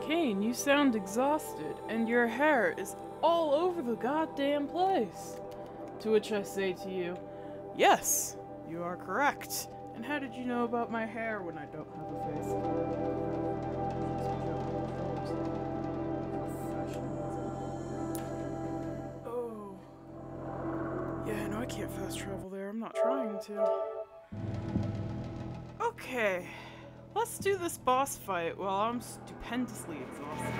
Kane, you sound exhausted, and your hair is all over the goddamn place. To which I say to you, yes, you are correct. And how did you know about my hair when I don't have a face? Oh. Yeah, no, I can't fast travel there. I'm not trying to. Okay. Let's do this boss fight while I'm stupendously exhausted.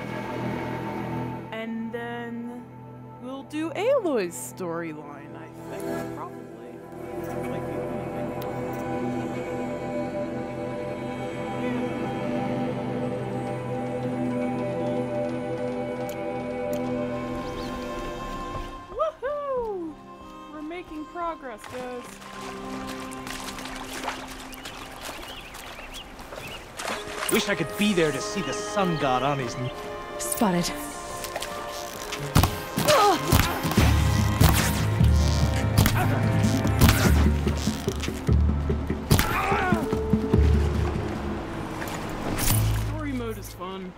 And then we'll do Aloy's storyline, I think, probably. Sounds like the only thing. Woohoo! We're making progress, guys. Wish I could be there to see the sun god on his knee. Spotted. Story mode is fun.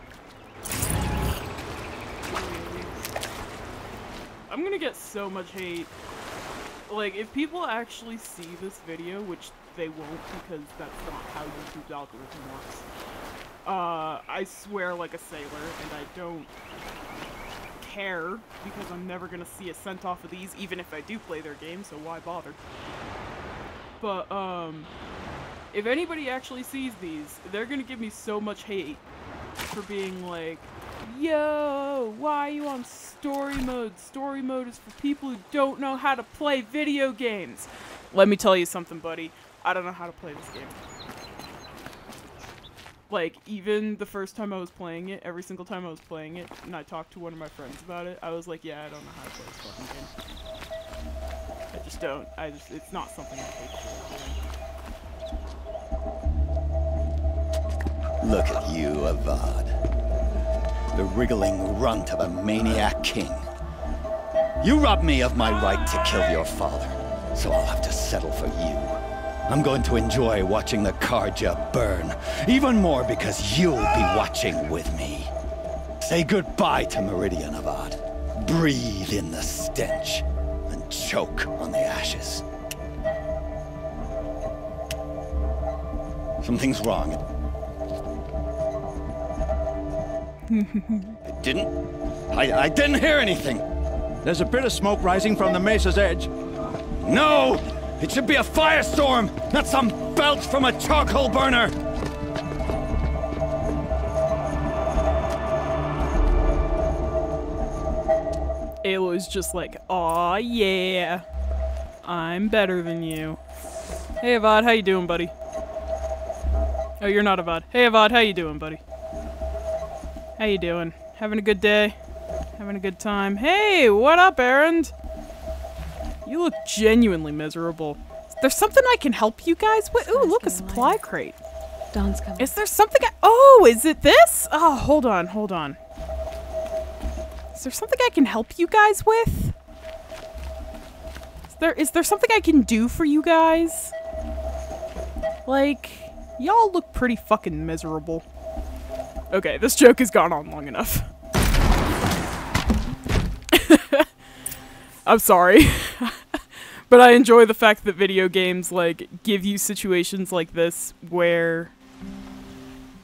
I'm gonna get so much hate. Like, if people actually see this video, which they won't because that's not how YouTube's algorithm works. I swear like a sailor, and I don't care because I'm never gonna see a cent off of these, even if I do play their game, so why bother? But, if anybody actually sees these, they're gonna give me so much hate for being like, yo, why are you on story mode? Story mode is for people who don't know how to play video games. Let me tell you something, buddy. I don't know how to play this game. Like, even the first time I was playing it, every single time I was playing it, and I talked to one of my friends about it, I was like, yeah, I don't know how to play this fucking game. I just don't. It's not something I'm capable of doing. Look at you, Avad. The wriggling runt of a maniac king. You robbed me of my right to kill your father, so I'll have to settle for you. I'm going to enjoy watching the Carja burn, even more because you'll be watching with me. Say goodbye to Meridian, Avad. Breathe in the stench, and choke on the ashes. Something's wrong. I didn't hear anything. There's a bit of smoke rising from the mesa's edge. No! It should be a firestorm, not some belch from a charcoal burner! Aloy's just like, aw, yeah. I'm better than you. Hey, Avad, how you doing, buddy? Oh, you're not Avad. Hey, Avad, how you doing, buddy? How you doing? Having a good day? Having a good time? Hey, what up, Erend? You look genuinely miserable. Is there something I can help you guys with? Ooh, look, a supply crate. Dawn's coming. Is there something oh, is it this? Oh, hold on, hold on. Is there something I can help you guys with? Is there something I can do for you guys? Like, y'all look pretty fucking miserable. Okay, this joke has gone on long enough. I'm sorry. But I enjoy the fact that video games, like, give you situations like this where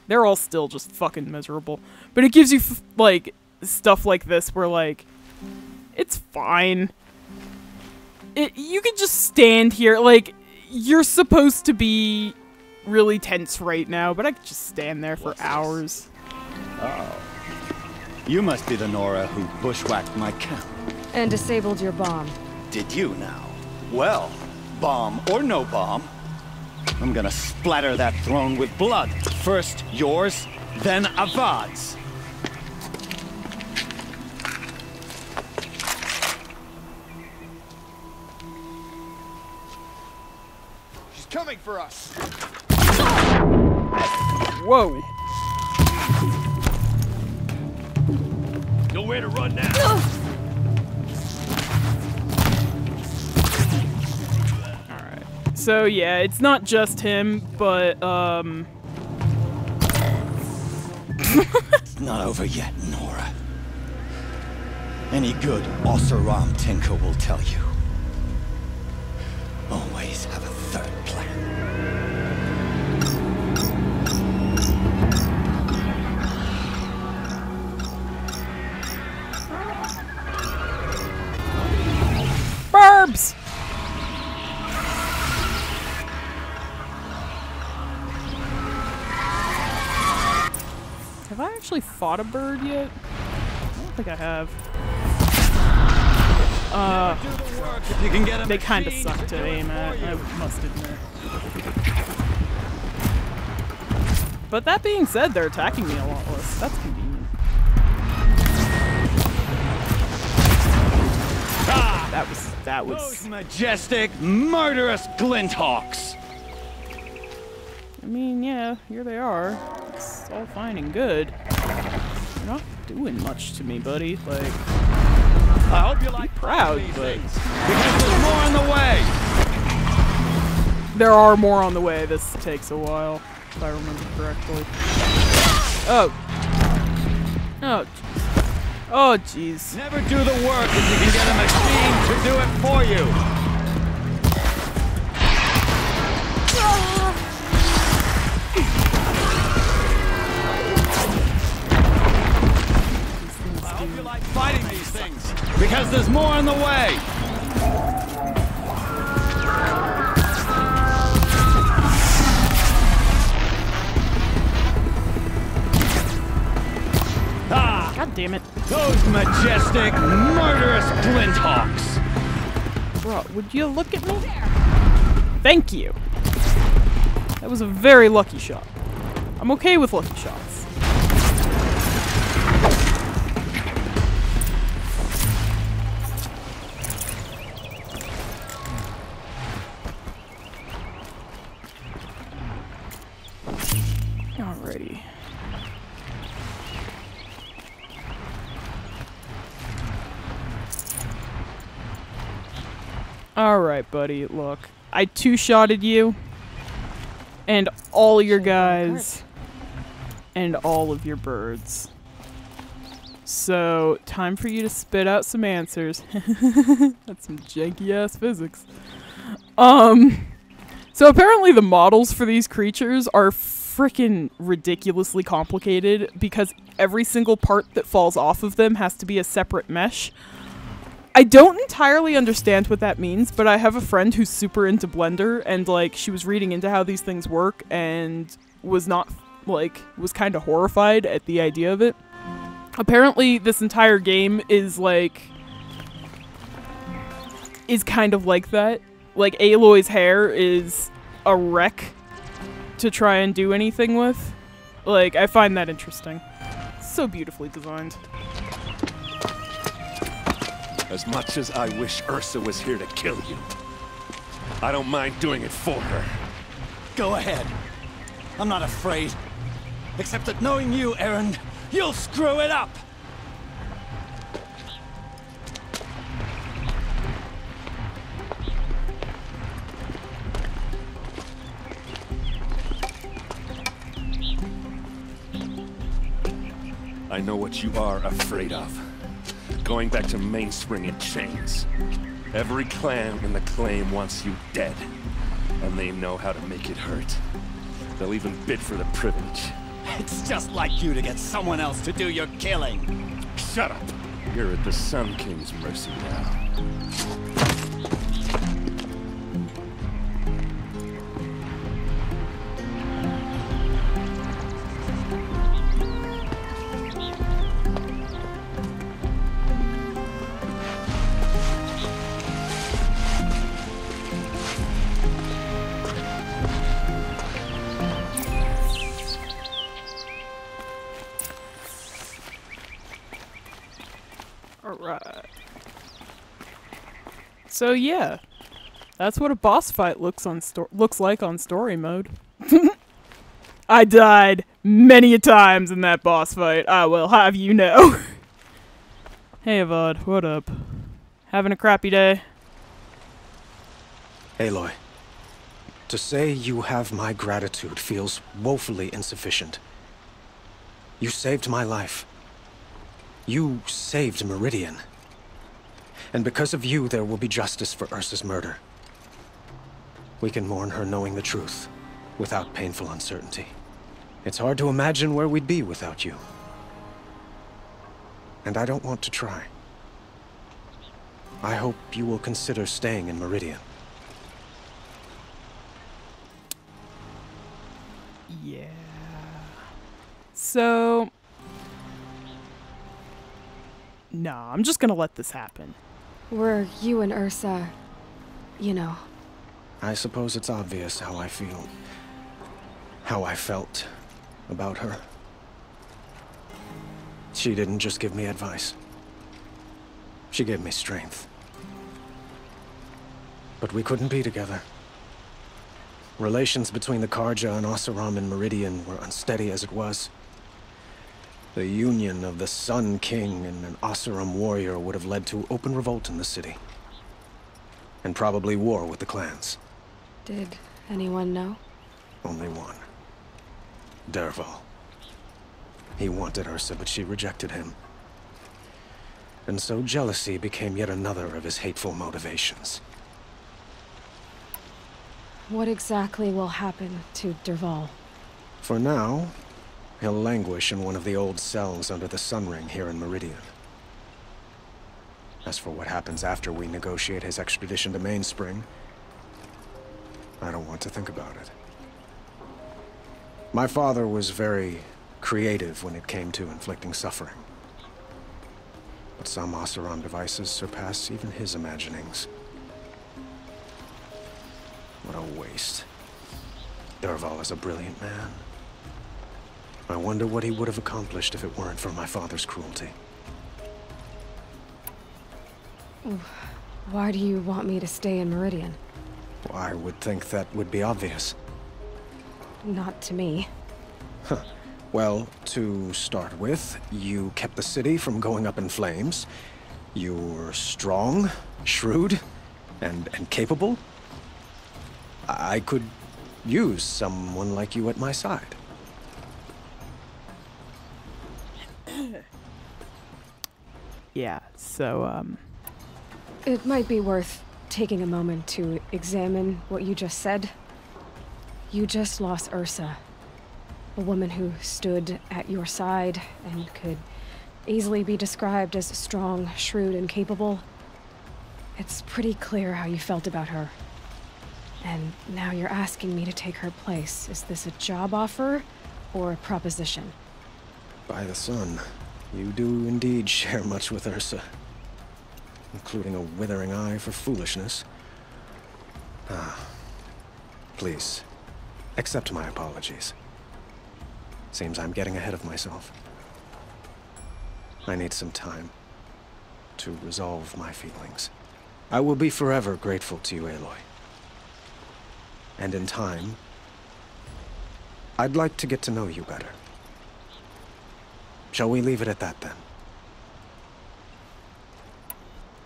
they're all still just fucking miserable. But it gives you, like, stuff like this where, like, it's fine. You can just stand here, like, you're supposed to be really tense right now, but I could just stand there for hours. Oh. You must be the Nora who bushwhacked my camp. And disabled your bomb. Did you now? Well, bomb or no bomb, I'm gonna splatter that throne with blood. First yours, then Avad's. She's coming for us. Whoa. Nowhere to run now. So yeah, it's not just him, but It's not over yet, Nora. Any good Oseram tinker will tell you. Always have a third plan. Burbs! Have I actually fought a bird yet? I don't think I have. They kind of suck to aim at, I must admit. But that being said, they're attacking me a lot less. That's convenient. That was... Those majestic, murderous Glinthawks! I mean, yeah, here they are. It's all fine and good. They're not doing much to me, buddy. Like, I hope you like proud, but because there's more on the way. There are more on the way. This takes a while, if I remember correctly. Oh. Oh. Oh, jeez. Never do the work if you can get a machine to do it for you. I hope you like fighting these things, because there's more on the way. God damn it. Those majestic, murderous Glinthawks! Bro, would you look at me? Thank you. That was a very lucky shot. I'm okay with lucky shots. Alrighty. Alright, buddy, look. I two-shotted you, and all your guys, and all of your birds. So, time for you to spit out some answers. That's some janky-ass physics. So apparently the models for these creatures are frickin' ridiculously complicated because every single part that falls off of them has to be a separate mesh. I don't entirely understand what that means, but I have a friend who's super into Blender, and, like, she was reading into how these things work, and was not, like, was kind of horrified at the idea of it. Apparently, this entire game is, like, is kind of like that. Like, Aloy's hair is a wreck to try and do anything with. Like, I find that interesting. So beautifully designed. As much as I wish Ursa was here to kill you, I don't mind doing it for her. Go ahead. I'm not afraid. Except that knowing you, Erend, you'll screw it up! I know what you are afraid of. Going back to Mainspring in chains. Every clan in the claim wants you dead, and they know how to make it hurt. They'll even bid for the privilege. It's just like you to get someone else to do your killing. Shut up! You're at the Sun King's mercy now. Alright. So yeah, that's what a boss fight looks like on story mode. I died many a times in that boss fight, I will have you know. Hey Avad, what up? Having a crappy day? Aloy, to say you have my gratitude feels woefully insufficient. You saved my life. You saved Meridian. And because of you, there will be justice for Ursa's murder. We can mourn her knowing the truth, without painful uncertainty. It's hard to imagine where we'd be without you. And I don't want to try. I hope you will consider staying in Meridian. Yeah. So... Nah, I'm just gonna let this happen. Were you and Ursa, you know... I suppose it's obvious how I feel. How I felt about her. She didn't just give me advice. She gave me strength. But we couldn't be together. Relations between the Carja and Oseram and Meridian were unsteady as it was. The union of the Sun King and an Oseram warrior would have led to open revolt in the city. And probably war with the clans. Did anyone know? Only one. Dervahl. He wanted Ursa, but she rejected him. And so jealousy became yet another of his hateful motivations. What exactly will happen to Dervahl? For now, he'll languish in one of the old cells under the Sun Ring here in Meridian. As for what happens after we negotiate his extradition to Mainspring, I don't want to think about it. My father was very creative when it came to inflicting suffering. But some Oseram devices surpass even his imaginings. What a waste. Dervahl is a brilliant man. I wonder what he would have accomplished if it weren't for my father's cruelty. Why do you want me to stay in Meridian? Well, I would think that would be obvious. Not to me. Well, to start with, you kept the city from going up in flames. You were strong, shrewd, and capable. I could use someone like you at my side. Yeah, so, It might be worth taking a moment to examine what you just said. You just lost Ursa. A woman who stood at your side and could easily be described as strong, shrewd, and capable. It's pretty clear how you felt about her. And now you're asking me to take her place. Is this a job offer or a proposition? By the sun, you do indeed share much with Ursa. Including a withering eye for foolishness. Please, accept my apologies. Seems I'm getting ahead of myself. I need some time to resolve my feelings. I will be forever grateful to you, Aloy. And in time, I'd like to get to know you better. Shall we leave it at that, then?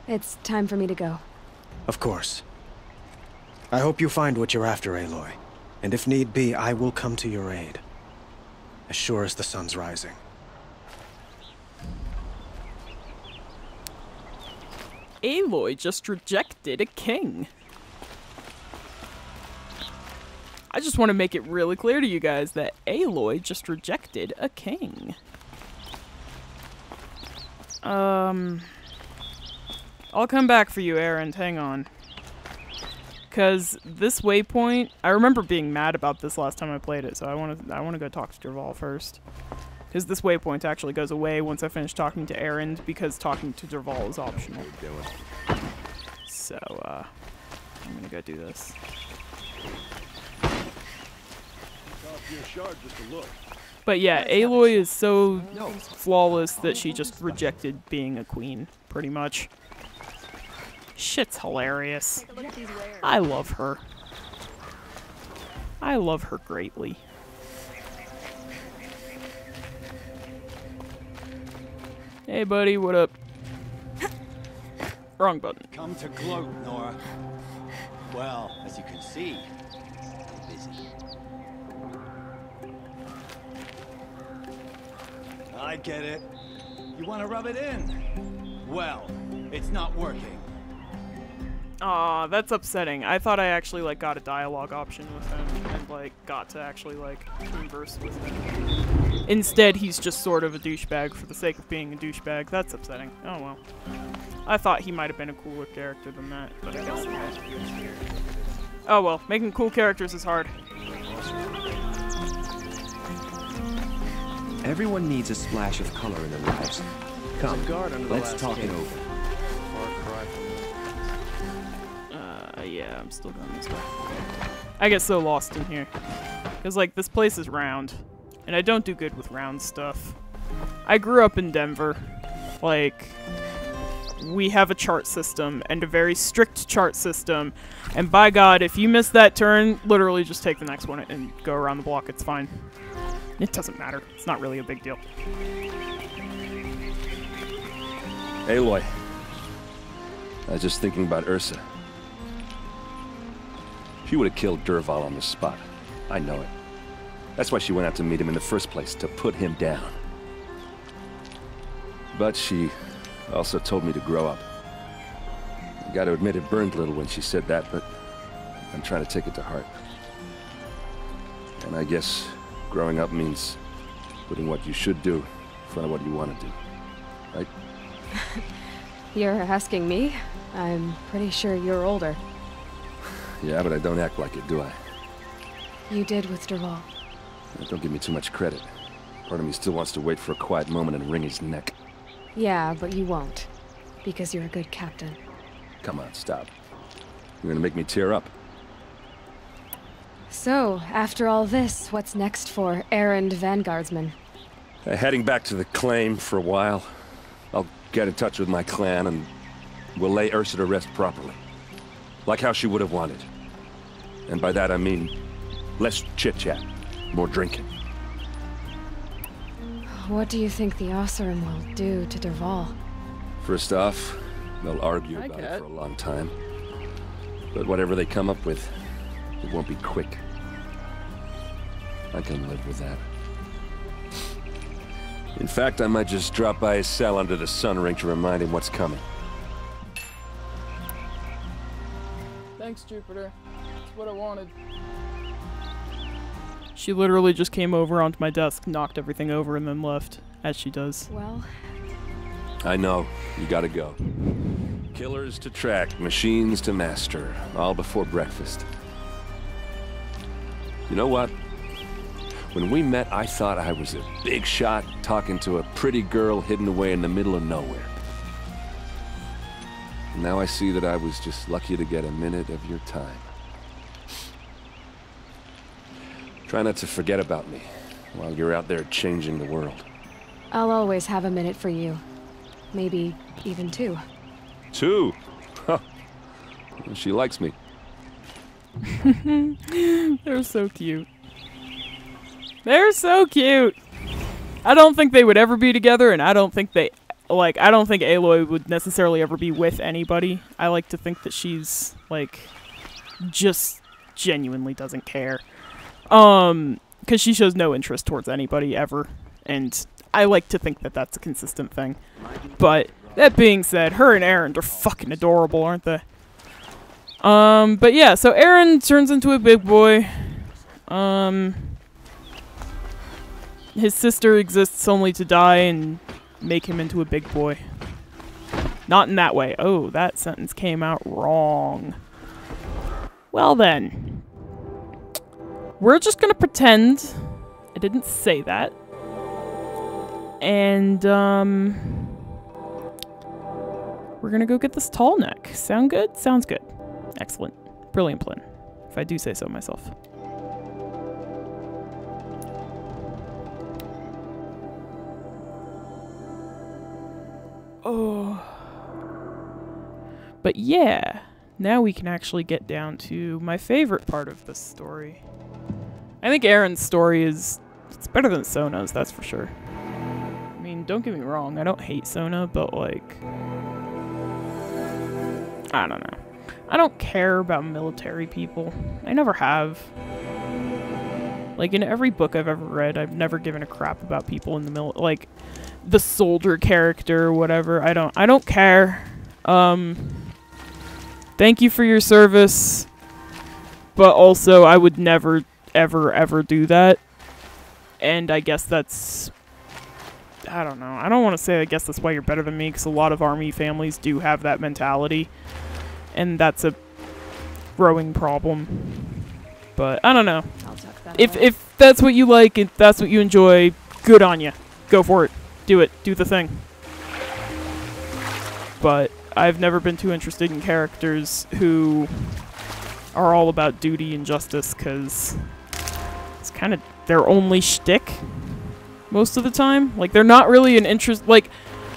It's time for me to go. Of course. I hope you find what you're after, Aloy. And if need be, I will come to your aid. As sure as the sun's rising. Aloy just rejected a king. I just want to make it really clear to you guys that Aloy just rejected a king. I'll come back for you, Erend. Hang on. Because this waypoint, I remember being mad about this last time I played it, so I want to go talk to Dervahl first. Because this waypoint actually goes away once I finish talking to Erend, because talking to Dervahl is optional. So, I'm gonna go do this. But yeah, Aloy is so flawless that she just rejected being a queen, pretty much. Shit's hilarious. I love her. I love her greatly. Hey buddy, what up? Wrong button. Come to gloat, Nora. Well, as you can see, I'm busy. get it. You want to rub it in? Well, it's not working. Aw, that's upsetting. I thought I actually, like, got a dialogue option with him and, like, got to actually, like, converse with him. Instead, he's just sort of a douchebag for the sake of being a douchebag. That's upsetting. Oh, well. I thought he might have been a cooler character than that, but I guess not. Oh, well. Making cool characters is hard. Everyone needs a splash of color in their lives. Come, let's talk it over. Yeah, I'm still going this way. I get so lost in here. Because, like, this place is round. And I don't do good with round stuff. I grew up in Denver. Like, we have a chart system, and a very strict chart system. And by God, if you miss that turn, literally just take the next one and go around the block. It's fine. It doesn't matter. It's not really a big deal. Aloy. I was just thinking about Ursa. She would have killed Dervahl on the spot. I know it. That's why she went out to meet him in the first place, to put him down. But she also told me to grow up. I gotta admit it burned a little when she said that, but I'm trying to take it to heart. And I guess growing up means putting what you should do in front of what you want to do. Right? You're asking me? I'm pretty sure you're older. Yeah, but I don't act like it, do I? You did with Dervahl. Don't give me too much credit. Part of me still wants to wait for a quiet moment and wring his neck. Yeah, but you won't. Because you're a good captain. Come on, stop. You're gonna make me tear up. So, after all this, what's next for errand vanguardsman? Heading back to the claim for a while. I'll get in touch with my clan and we'll lay Ursa to rest properly. Like how she would have wanted. And by that I mean less chit-chat, more drinking. What do you think the Oseram will do to Dervahl? First off, they'll argue about it for a long time. But whatever they come up with, it won't be quick. I can live with that. In fact, I might just drop by his cell under the sun ring to remind him what's coming. Thanks, Jupiter. That's what I wanted. She literally just came over onto my desk, knocked everything over, and then left, as she does. Well... I know. You gotta go. Killers to track, machines to master, all before breakfast. You know what? When we met, I thought I was a big shot talking to a pretty girl hidden away in the middle of nowhere. Now I see that I was just lucky to get a minute of your time. Try not to forget about me while you're out there changing the world. I'll always have a minute for you. Maybe even two. Two? Huh. She likes me. They're so cute. They're so cute! I don't think they would ever be together, and I don't think I don't think Aloy would necessarily ever be with anybody. I like to think that she's, like, just genuinely doesn't care. Because she shows no interest towards anybody ever. And I like to think that that's a consistent thing. But, that being said, her and Erend are fucking adorable, aren't they? But yeah, so Erend turns into a big boy. His sister exists only to die and make him into a big boy. Not in that way. Oh, that sentence came out wrong. Well then. We're just gonna pretend I didn't say that. And, we're gonna go get this tall neck. Sound good? Sounds good. Excellent. Brilliant plan. If I do say so myself. Oh. But yeah, now we can actually get down to my favorite part of this story. I think Erend's story it's better than Sona's, that's for sure. I mean, don't get me wrong, I don't hate Sona, but like, I don't know. I don't care about military people. I never have. Like, in every book I've ever read, I've never given a crap about people in the like, the soldier character or whatever. I don't care. Thank you for your service, but also I would never, ever do that. And I guess that's, I don't know. I don't want to say I guess that's why you're better than me, because a lot of army families do have that mentality. And that's a growing problem. But I don't know. If that's what you like, if that's what you enjoy, good on you. Go for it. Do it. Do the thing. But I've never been too interested in characters who are all about duty and justice, because it's kind of their only shtick most of the time. Like, they're not really an interest, like,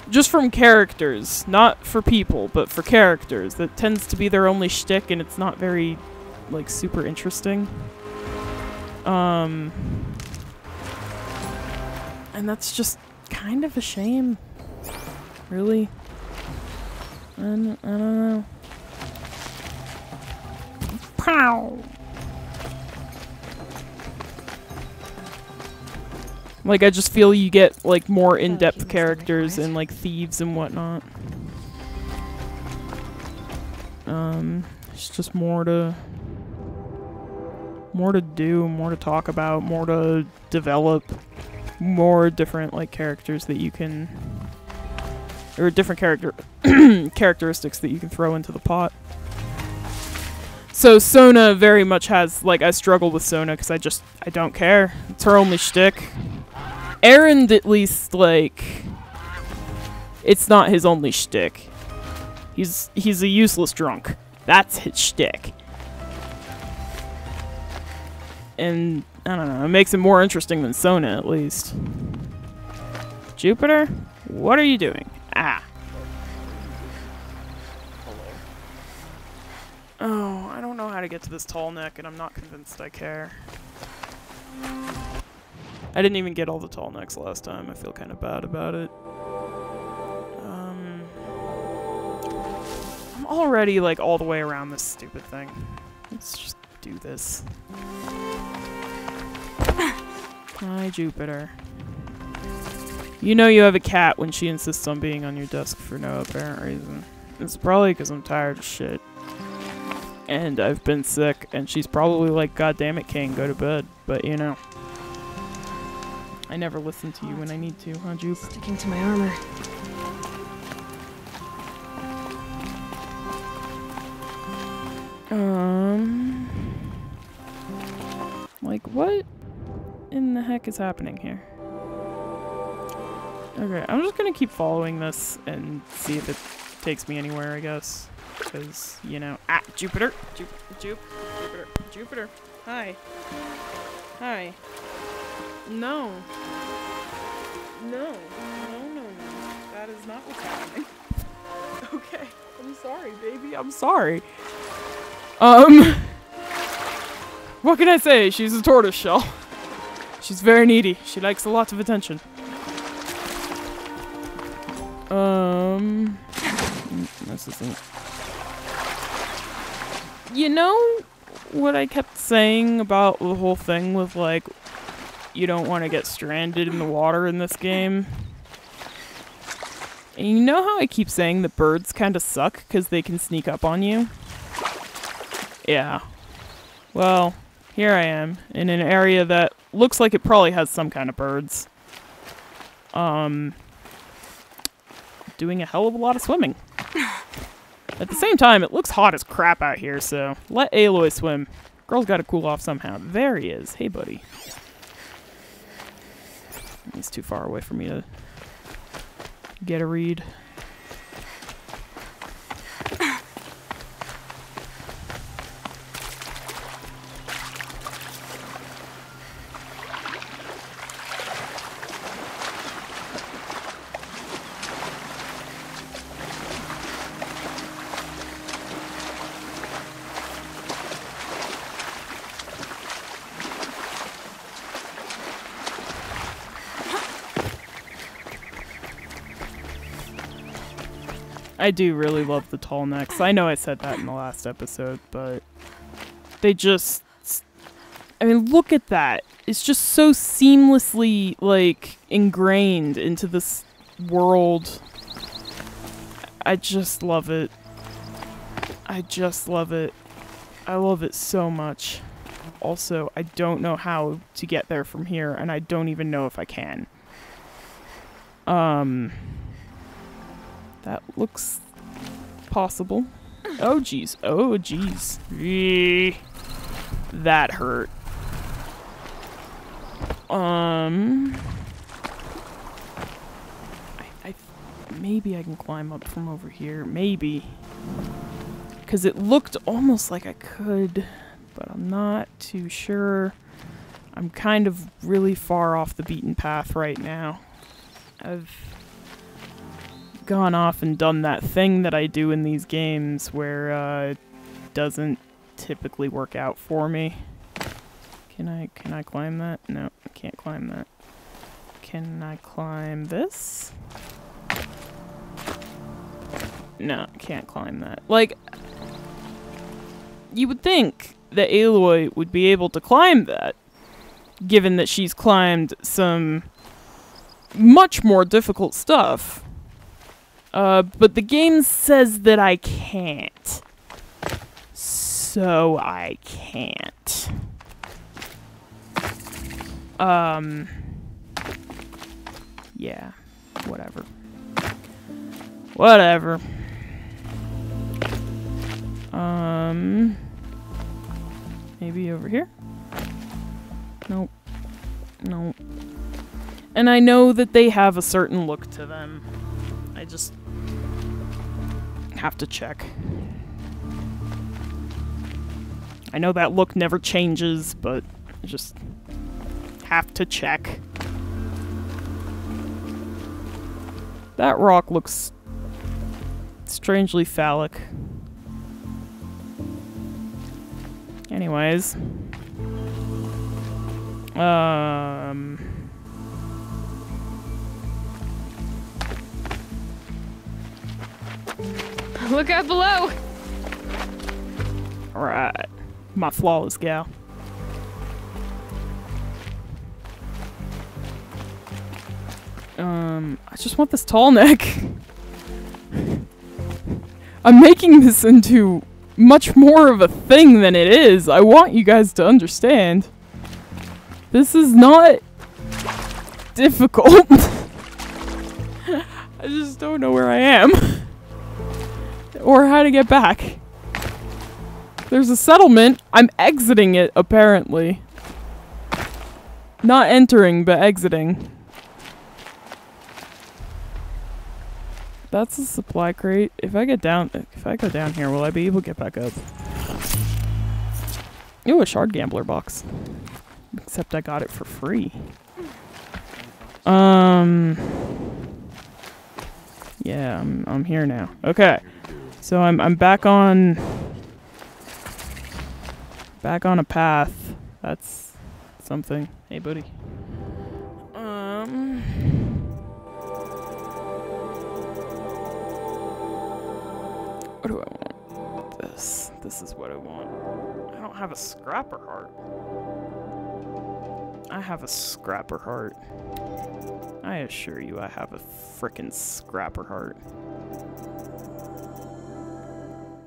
just from characters, not for people, but for characters. That tends to be their only shtick, and it's not very, like, super interesting. And that's just kind of a shame. Really. I don't know. Pow! Like, I just feel you get, like, more in-depth characters and, like, thieves and whatnot. It's just more to do, more to talk about, more to develop, more different, like, characters that you can, or different characteristics that you can throw into the pot. So Sona very much has, like, I struggle with Sona because I don't care. It's her only shtick. Erend, at least, like, it's not his only shtick. He's a useless drunk. That's his shtick. And, I don't know, it makes it more interesting than Sona, at least. Jupiter? What are you doing? Ah. Oh, I don't know how to get to this tall neck, and I'm not convinced I care. I didn't even get all the tall necks last time. I feel kind of bad about it. I'm already, like, all the way around this stupid thing. Let's just do this. Hi, Jupiter. You know you have a cat when she insists on being on your desk for no apparent reason. It's probably because I'm tired of shit. And I've been sick, and she's probably like, God damn it, Kane, go to bed. But, you know. I never listen to you when I need to, huh, Jupe? Sticking to my armor. Like, what in the heck is happening here? Okay, I'm just gonna keep following this and see if it takes me anywhere, I guess. Because, you know... Ah! Jupiter! Jupiter! Hi. Hi. No. No. That is not what's happening. Okay. I'm sorry, baby. I'm sorry. What can I say? She's a tortoiseshell. She's very needy. She likes a lot of attention. This isn't... You know what I kept saying about the whole thing with, like, you don't want to get stranded in the water in this game? And you know how I keep saying the birds kind of suck because they can sneak up on you? Yeah. Well, here I am in an area that looks like it probably has some kind of birds. Doing a hell of a lot of swimming. At the same time, it looks hot as crap out here, so let Aloy swim. Girl's gotta cool off somehow. There he is. Hey, buddy. He's too far away for me to get a read. I do really love the tall necks. I know I said that in the last episode, but they just... I mean, look at that. is just so seamlessly, like, ingrained into this world. I just love it. I just love it. I love it so much. Also, I don't know how to get there from here, and I don't even know if I can. That looks possible. Oh, jeez. Oh, jeez. That hurt. Maybe I can climb up from over here. Maybe. Because it looked almost like I could, but I'm not too sure. I'm kind of really far off the beaten path right now. I've gone off and done that thing that I do in these games where it doesn't typically work out for me. Can I climb that? No, I can't climb that. Can I climb this? No, I can't climb that. Like, you would think that Aloy would be able to climb that, given that she's climbed some much more difficult stuff. But the game says that I can't. So I can't. Yeah, whatever. Whatever. Maybe over here? Nope. Nope. And I know that they have a certain look to them. I just have to check. I know that look never changes, but I just have to check. That rock looks strangely phallic. Anyways. Look out below! Alright. My flawless gal. I just want this tall neck. I'm making this into much more of a thing than it is. I want you guys to understand. This is not difficult. I just don't know where I am. Or how to get back. There's a settlement. I'm exiting it, apparently. Not entering, but exiting. That's a supply crate. If I go down here, will I be able to get back up? Ooh, a shard gambler box. Except I got it for free. Yeah, I'm here now. Okay. So I'm back on a path. That's something. Hey, buddy. What do I want? This is what I want. I don't have a scrapper heart. I have a scrapper heart. I assure you I have a frickin' scrapper heart.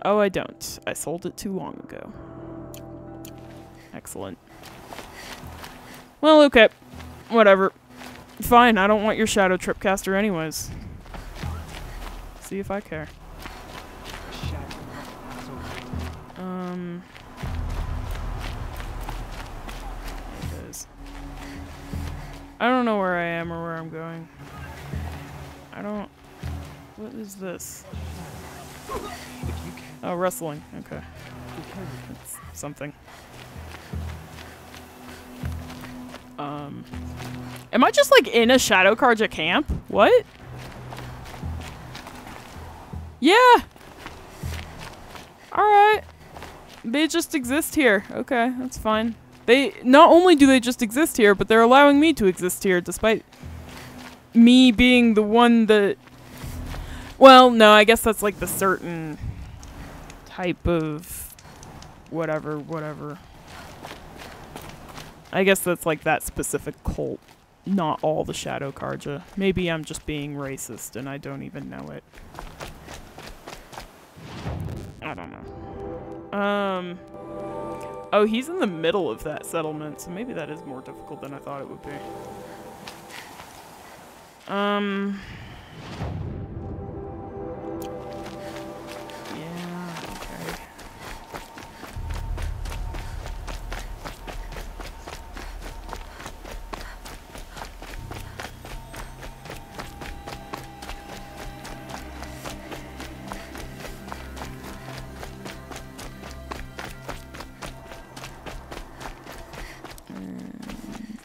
Oh, I don't. I sold it too long ago. Excellent. Well, okay. Whatever. Fine, I don't want your Shadow Tripcaster anyways. See if I care. I don't know where I am or where I'm going. I don't... What is this? Oh, wrestling. Okay. That's something. Am I just like in a Shadow Carja camp? What? Yeah! Alright. They just exist here. Okay, that's fine. They, not only do they just exist here, but they're allowing me to exist here, despite me being the one that... Well, no, I guess that's like the certain type of... whatever. I guess that's like that specific cult, not all the Shadow Carja. Maybe I'm just being racist and I don't even know it. I don't know. Oh, he's in the middle of that settlement, so maybe that is more difficult than I thought it would be. Yeah, okay.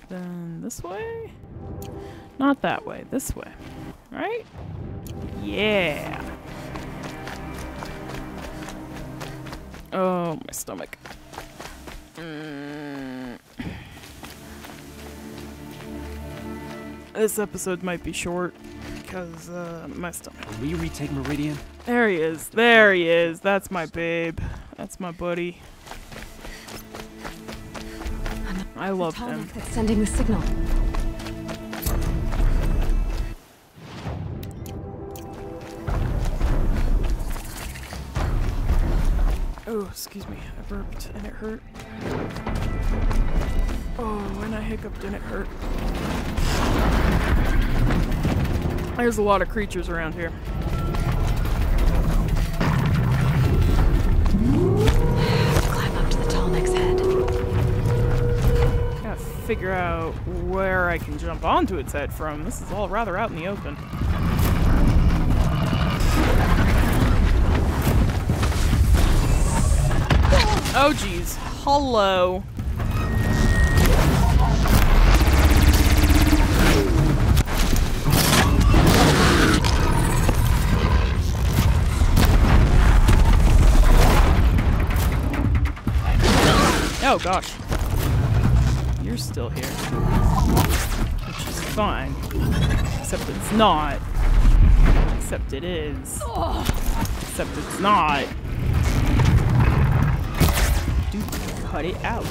Then this way? Not that way, this way. Right? Yeah. Oh, my stomach. This episode might be short because my stomach. Can we retake Meridian? There he is. There he is. That's my babe. That's my buddy. I love him. That's sending the signal. Oh, excuse me. I burped and it hurt. Oh, and I hiccuped and it hurt. There's a lot of creatures around here. Climb up to the Tallneck's head. Gotta figure out where I can jump onto its head from. This is all rather out in the open. Oh geez. Hello. Oh gosh. You're still here. Which is fine. Except it's not. Except it is. Except it's not. Dude, cut it out.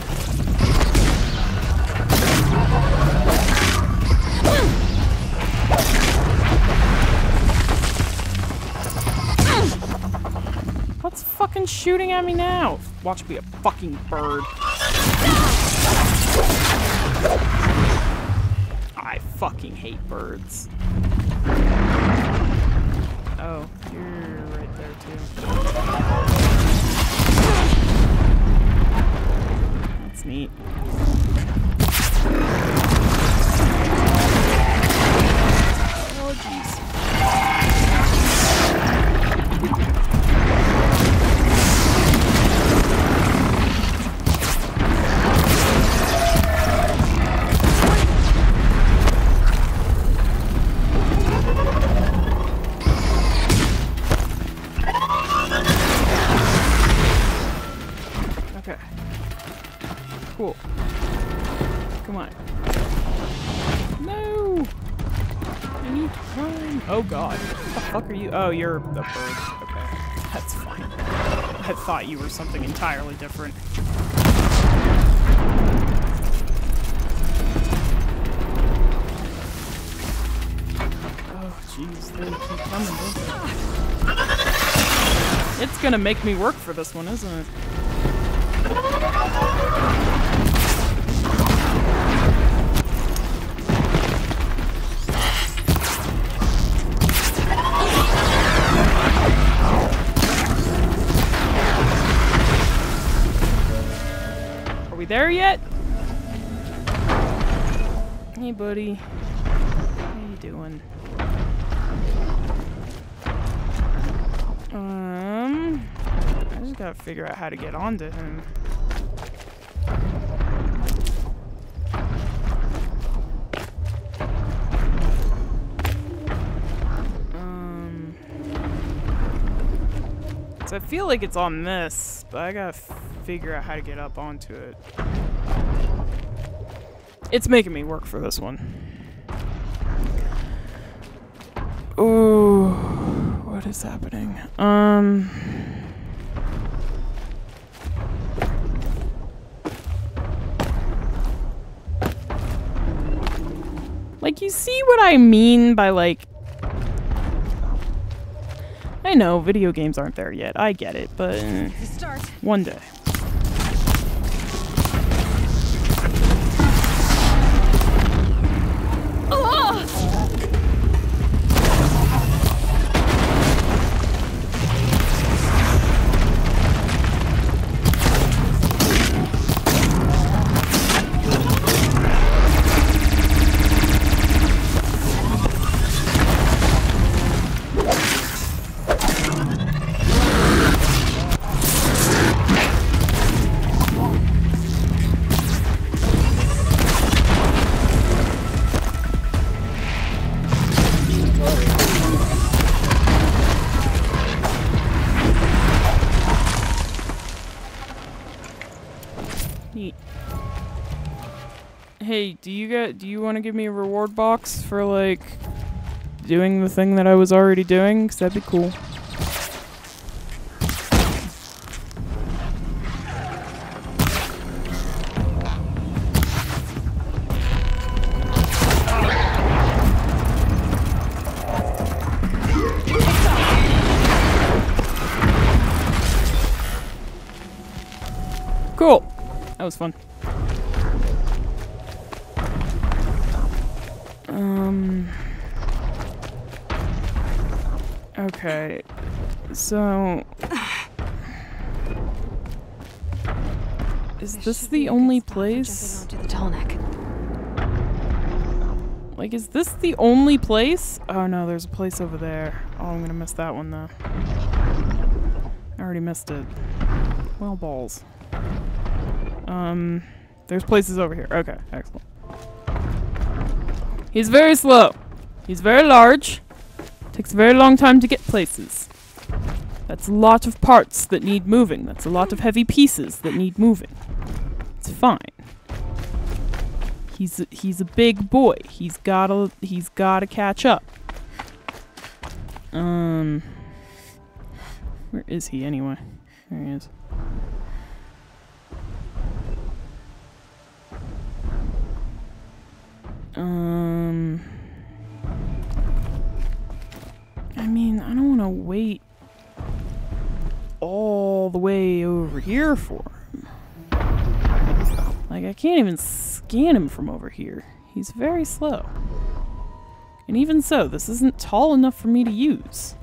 What's fucking shooting at me now? Watch me be a fucking bird. I fucking hate birds. Oh, you're right there too. That's neat. Oh jeez. Cool. Come on. No! I need to run. Oh god. What the fuck are you? Oh, you're the bird. Okay. That's fine. I thought you were something entirely different. Oh, jeez. They keep coming, don't they? It's gonna make me work for this one, isn't it? Are we there yet? Hey, buddy. How you doing? I just gotta figure out how to get onto him. So I feel like it's on this, but I gotta figure out how to get up onto it. It's making me work for this one. Oh, what is happening? Like, you see what I mean by, like... I know, video games aren't there yet. I get it, but... one day. Hey, do you want to give me a reward box for, like, doing the thing that I was already doing? 'Cause that'd be cool. Cool. That was fun. Okay. So... is this the only place? Like, is this the only place? Oh no, there's a place over there. Oh, I'm gonna miss that one though. I already missed it. Well, balls. There's places over here. Okay, excellent. He's very slow. He's very large. Takes a very long time to get places. That's a lot of parts that need moving. That's a lot of heavy pieces that need moving. It's fine. He's a big boy. He's gotta catch up. Where is he anyway? There he is. I mean, I don't want to wait all the way over here for him. Like, I can't even scan him from over here. He's very slow. And even so, this isn't tall enough for me to use.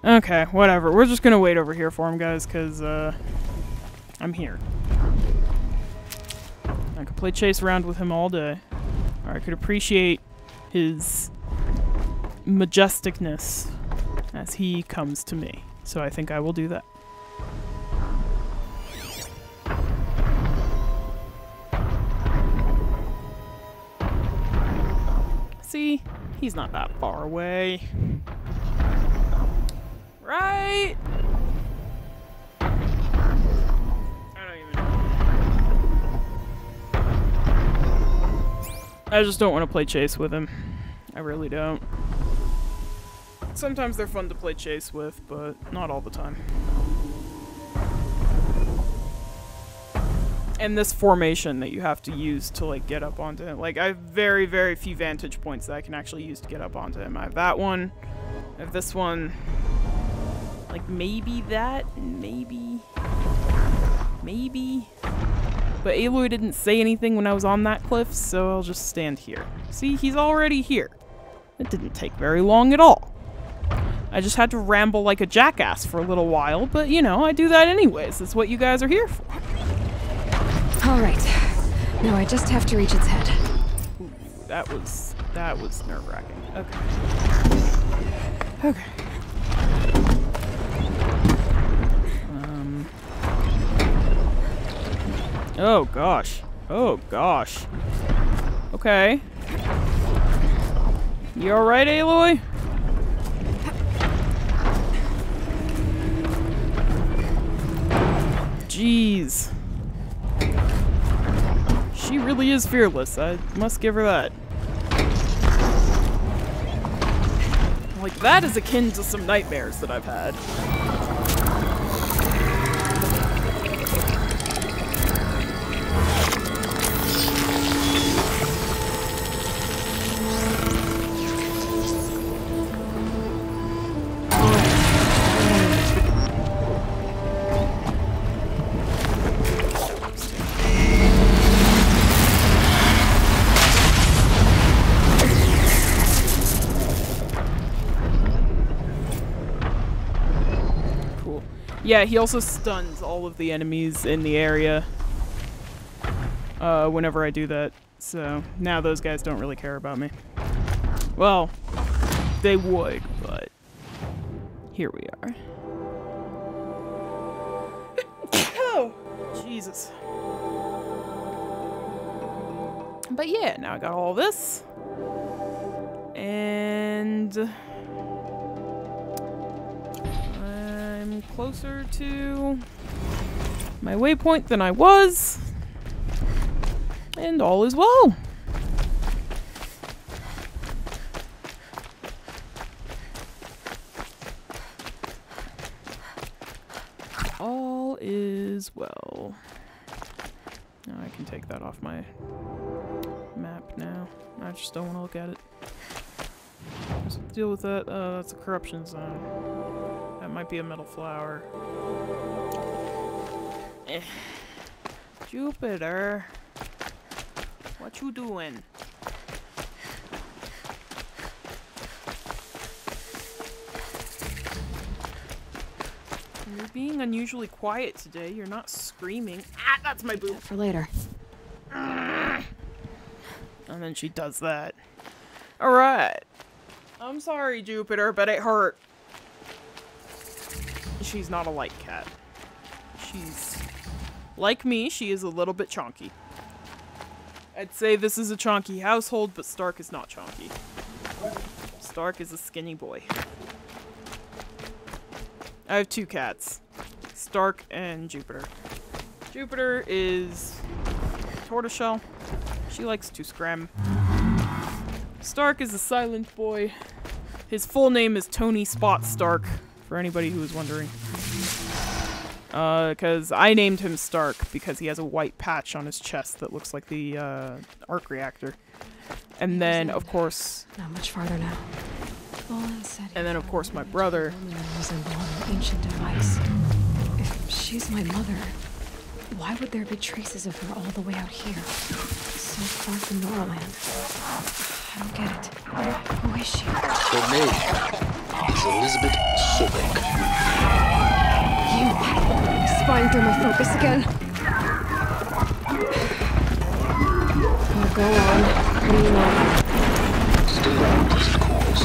Okay, whatever. We're just gonna wait over here for him, guys, because, I'm here. I could play chase around with him all day. Or I could appreciate his majesticness as he comes to me. So I think I will do that. See? He's not that far away. Right? I just don't want to play chase with him. I really don't. Sometimes they're fun to play chase with, but not all the time. And this formation that you have to use to, like, get up onto him. Like, I have very, very few vantage points that I can actually use to get up onto him. I have that one. I have this one. Like, maybe that. Maybe. Maybe. But Aloy didn't say anything when I was on that cliff, so I'll just stand here. See, he's already here. It didn't take very long at all. I just had to ramble like a jackass for a little while, but you know, I do that anyways. That's what you guys are here for. Alright. Now I just have to reach its head. Ooh, that was nerve-wracking. Okay. Okay. Oh gosh. Oh gosh. Okay. You alright, Aloy? Jeez. She really is fearless. I must give her that. Like, that is akin to some nightmares that I've had. Yeah, he also stuns all of the enemies in the area whenever I do that. So now those guys don't really care about me. Well, they would, but here we are. Oh, Jesus. But yeah, now I got all this. And I'm closer to my waypoint than I was. And all is well. All is well. Now I can take that off my map now. I just don't want to look at it. Let's deal with that. That's a corruption zone. That might be a metal flower. Jupiter. What you doing? You're being unusually quiet today. You're not screaming. Ah, that's my boob. For later. And then she does that. Alright. I'm sorry, Jupiter, but it hurt. She's not a light cat. She's... like me, she is a little bit chonky. I'd say this is a chonky household, but Stark is not chonky. Stark is a skinny boy. I have 2 cats. Stark and Jupiter. Jupiter is tortoiseshell. She likes to scram. Stark is a silent boy. His full name is Tony Spot Stark, for anybody who was wondering. Because I named him Stark because he has a white patch on his chest that looks like the arc reactor. And then, of course... Not much farther now. And then, of course, my brother... resemble an ancient device. If she's my mother, why would there be traces of her all the way out here? So far from Norland. I don't get it. Who is she? Her name is Elizabeth Sobek. You! Spying through my focus again? Oh, go on. What do you want? Still on opposite course.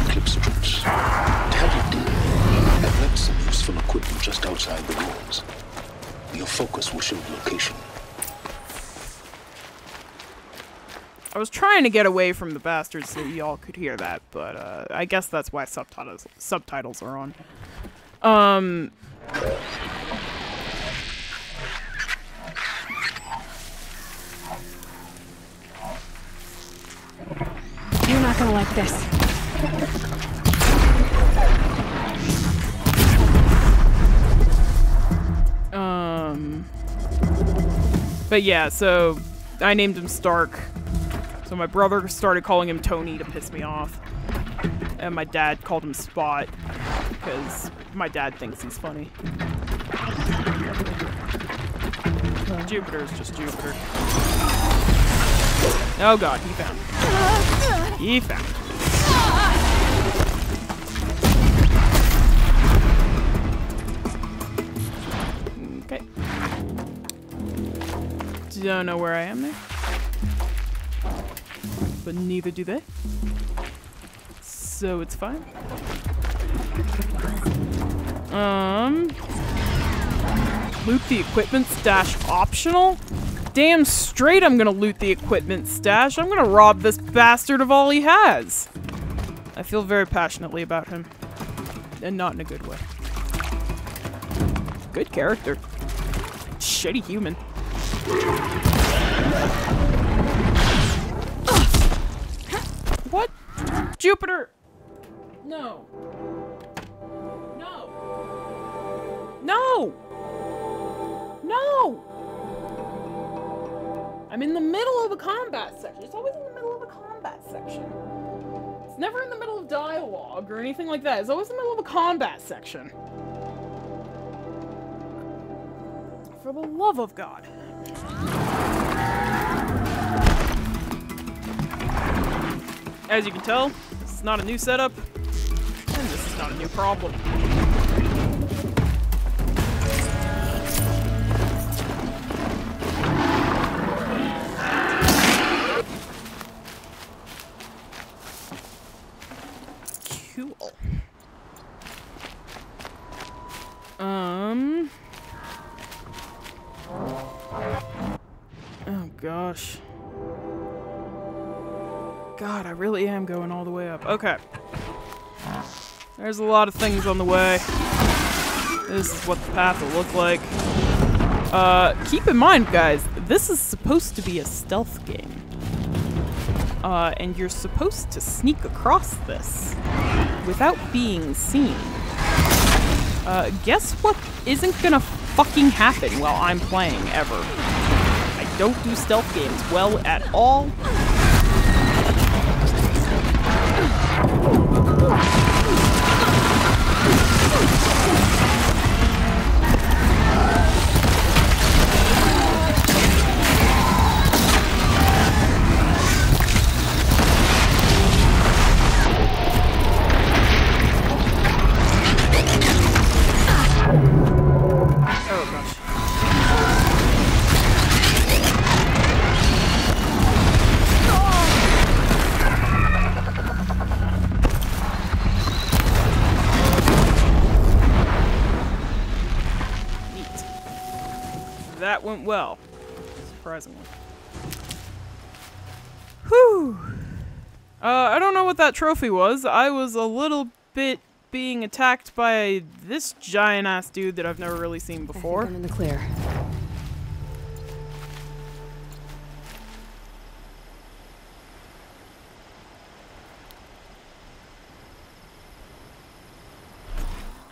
Eclipse strips. Tell you, dear, I've left some useful equipment just outside the ruins. Your focus will show the location. I was trying to get away from the bastards so y'all could hear that, but I guess that's why subtitles are on. You're not gonna like this. But yeah, so I named him Stark. So my brother started calling him Tony to piss me off. And my dad called him Spot because my dad thinks he's funny. Jupiter is just Jupiter. Oh god, he found me. He found me. Okay. Don't know where I am there. But neither do they. So it's fine. Loot the equipment stash optional? Damn straight I'm gonna loot the equipment stash. I'm gonna rob this bastard of all he has. I feel very passionately about him. And not in a good way. Good character. Shitty human. What? Jupiter! No. No. No! No! I'm in the middle of a combat section. It's always in the middle of a combat section. It's never in the middle of dialogue or anything like that. It's always in the middle of a combat section. For the love of God. As you can tell, this is not a new setup, and this is not a new problem. Cool. Oh gosh. God, I really am going all the way up. Okay. There's a lot of things on the way. This is what the path will look like. Keep in mind, guys, this is supposed to be a stealth game. And you're supposed to sneak across this without being seen. Guess what isn't gonna fucking happen while I'm playing, ever? I don't do stealth games well at all. That went well, surprisingly. Whew. I don't know what that trophy was. I was a little bit being attacked by this giant-ass dude that I've never really seen before. I think I'm in the clear.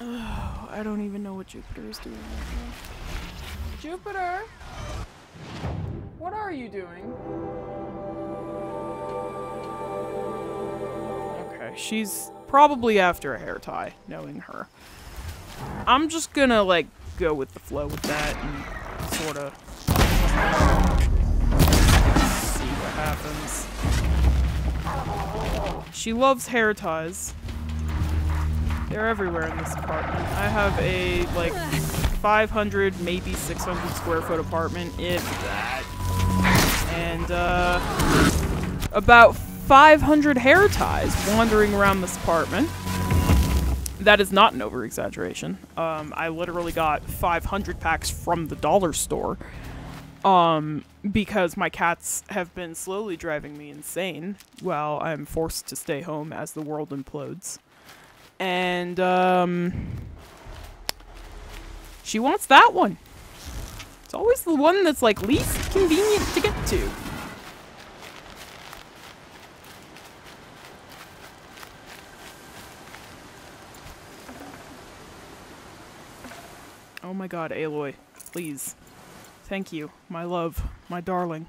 Oh, I don't even know what Jupiter is doing right now. Jupiter! What are you doing? Okay, she's probably after a hair tie, knowing her. I'm just gonna, like, go with the flow with that and sorta see what happens. She loves hair ties. They're everywhere in this apartment. I have a, like, 500, maybe 600 square foot apartment, if that. And, about 500 hair ties wandering around this apartment. That is not an over-exaggeration. I literally got 500 packs from the dollar store. Because my cats have been slowly driving me insane while I'm forced to stay home as the world implodes. And, she wants that one. It's always the one that's, like, least convenient to get to. Oh my god, Aloy. Please. Thank you. My love. My darling.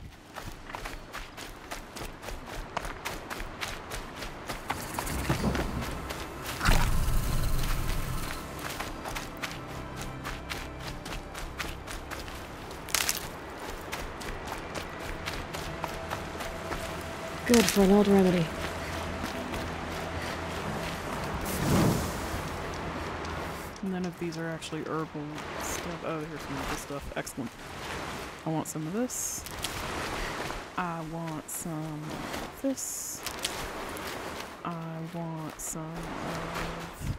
Good for an old remedy. None of these are actually herbal stuff. Oh, here's some of this stuff. Excellent. I want some of this. I want some of this. I want some of...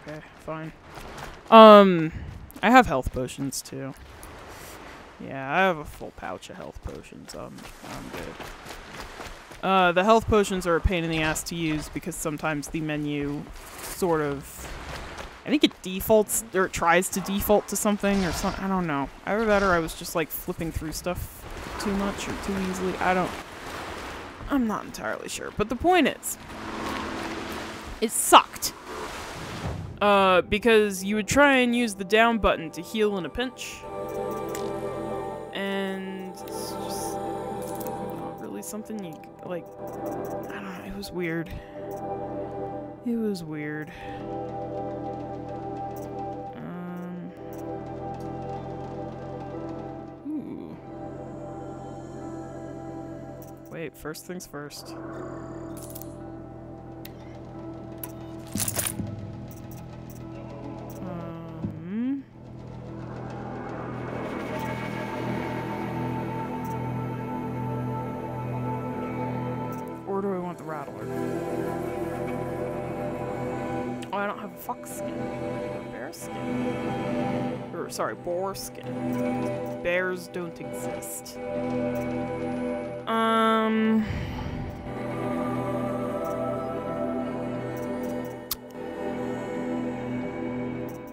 Okay, fine. I have health potions too. Yeah, I have a full pouch of health potions. I'm good. The health potions are a pain in the ass to use because sometimes the menu sort of... I think it defaults, or it tries to default to something, or something. I don't know. Either that or I was just, like, flipping through stuff too much or too easily. I'm not entirely sure. But the point is, it sucked. Because you would try and use the down button to heal in a pinch. And it's just not really something you, like, I don't know, it was weird. It was weird. Alright, first things first. Or do I want the Rattler? Oh, I don't have fox skin. Bear skin. Or, sorry, boar skin. Bears don't exist.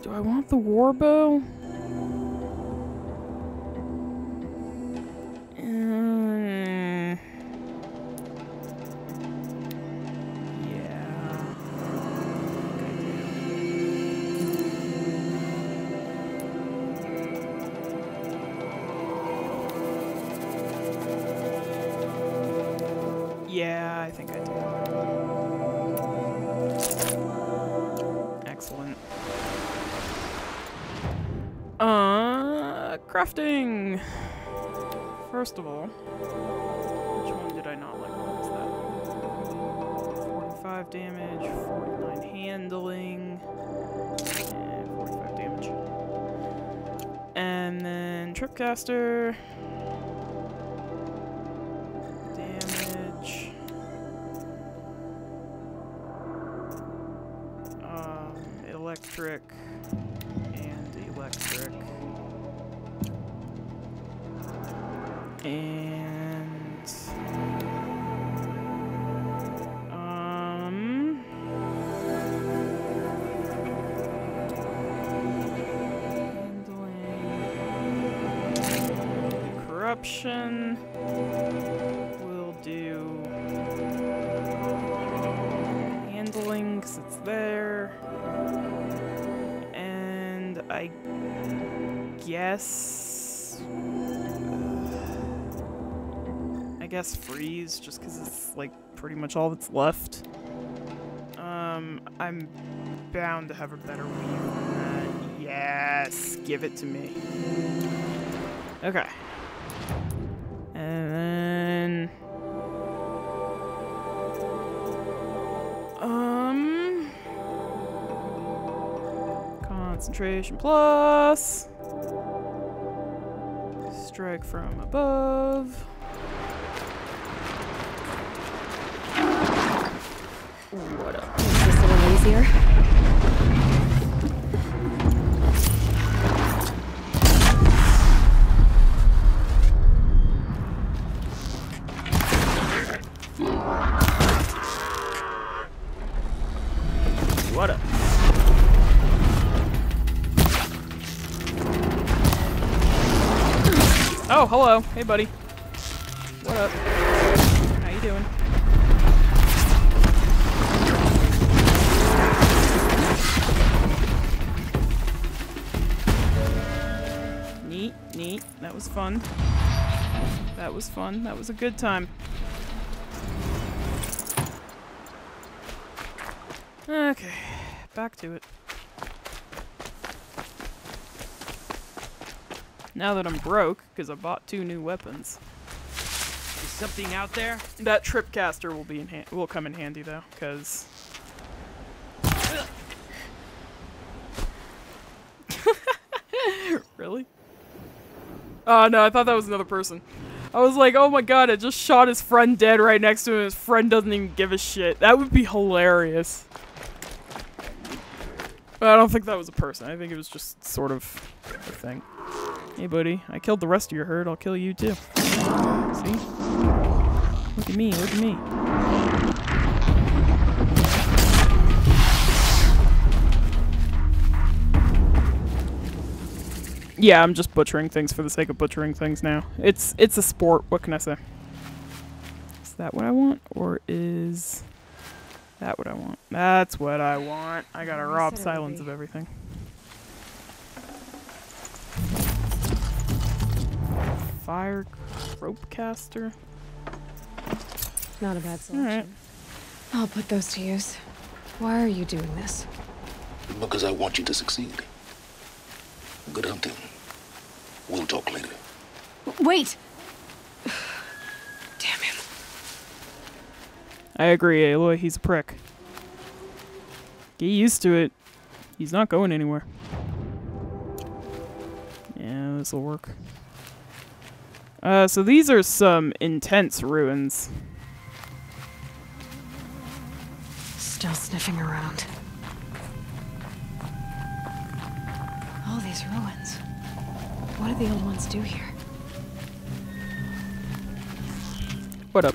Do I want the warbow? Yeah, I think I do. Excellent. Crafting! First of all, which one did I not like? What was that? 45 damage, 49 handling, and 45 damage. And then Tripcaster. Damage. Electric. And electric. And handling corruption will do handling because it's there, and I guess freeze, just because it's like pretty much all that's left. I'm bound to have a better weave than that. Yes, give it to me. Okay. And then concentration plus strike from above. What up? Is this a little easier? What up? Oh, hello. Hey, buddy. What up? How you doing? Neat. That was fun. That was fun. That was a good time. Okay, back to it. Now that I'm broke, because I bought 2 new weapons. Is something out there? That Tripcaster will come in handy though, because really? Oh no, I thought that was another person. I was like, oh my god, it just shot his friend dead right next to him, his friend doesn't even give a shit. That would be hilarious. But I don't think that was a person, I think it was just sort of a thing. Hey buddy, I killed the rest of your herd, I'll kill you too. See? Look at me, look at me. Yeah, I'm just butchering things for the sake of butchering things now. It's a sport, what can I say? Is that what I want? Or is that what I want? That's what I want. I gotta rob Silence of everything. Fire Ropecaster. Not a bad selection. Alright. I'll put those to use. Why are you doing this? Because I want you to succeed. Good hunting. We'll talk later. Wait! Damn him. I agree, Aloy. He's a prick. Get used to it. He's not going anywhere. Yeah, this'll work. So these are some intense ruins. Still sniffing around. All these ruins. What did the old ones do here? What up?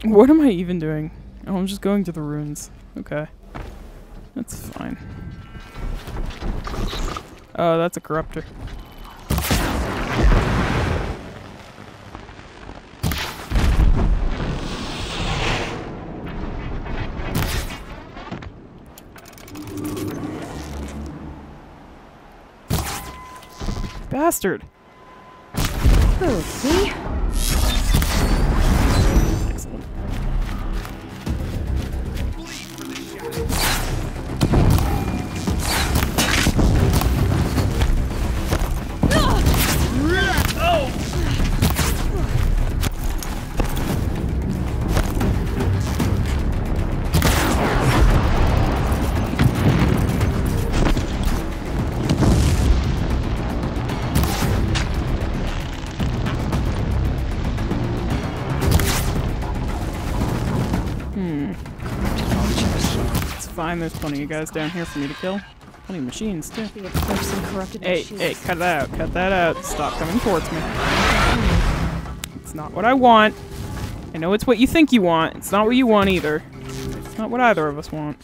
What am I even doing? Oh, I'm just going to the ruins. Okay. That's fine. Oh, that's a corruptor. Bastard! Who, me? Excellent. Fine, there's plenty of guys down here for me to kill. Plenty of machines, too. Hey, cut that out. Cut that out. Stop coming towards me. It's not what I want. I know it's what you think you want. It's not what you want either. It's not what either of us want.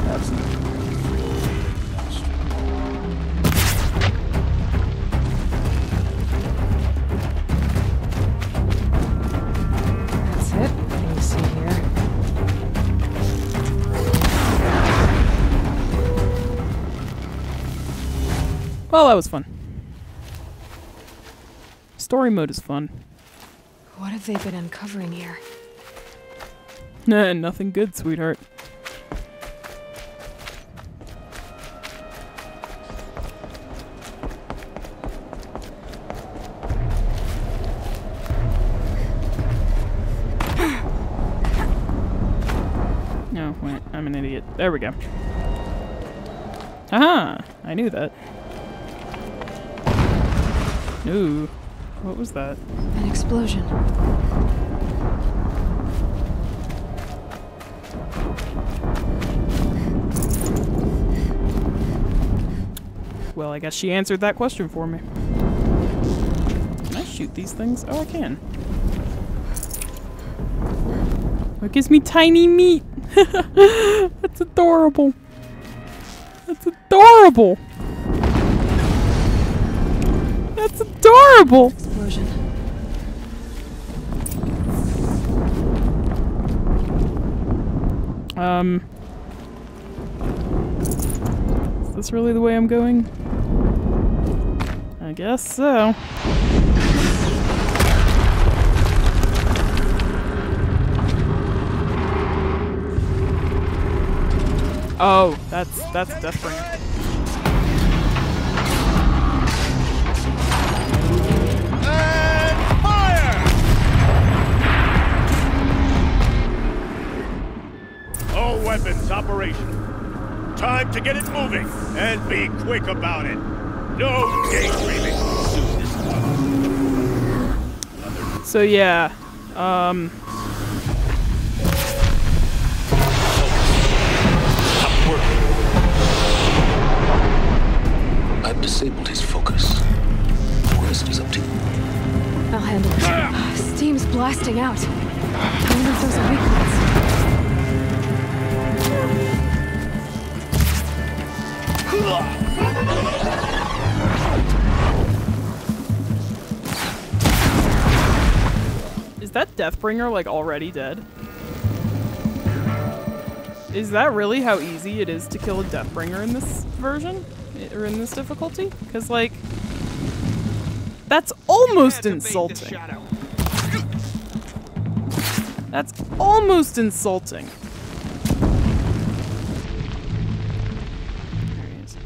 That's it. What do you see here? Well, that was fun. Story mode is fun. What have they been uncovering here? Nah, nothing good, sweetheart. No, wait, I'm an idiot. There we go. Haha! I knew that. Ooh, what was that? An explosion. Well, I guess she answered that question for me. Can I shoot these things? Oh, I can. It gives me tiny meat. That's adorable. That's adorable. That's adorable. Explosion. Is this really the way I'm going? I guess so. Oh, that's Deathbringer. And fire! All weapons operational. Time to get it moving, and be quick about it. No daydreaming. So yeah, I've disabled his focus. The rest is up to you. I'll handle it. Steam's blasting out. I wonder if those are weak points. is that Deathbringer like already dead? Is that really how easy it is to kill a Deathbringer in this version? Or in this difficulty? Because, like, that's almost insulting. That's almost insulting. There he is.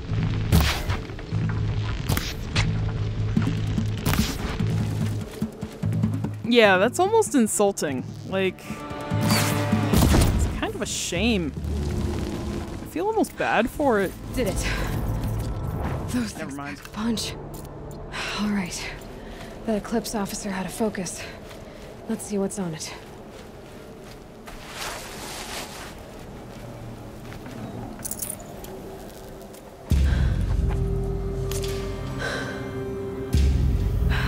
Yeah, that's almost insulting. Like, it's kind of a shame. I feel almost bad for it. Did it. Those Never mind. Punch. All right. The Eclipse officer had a focus. Let's see what's on it.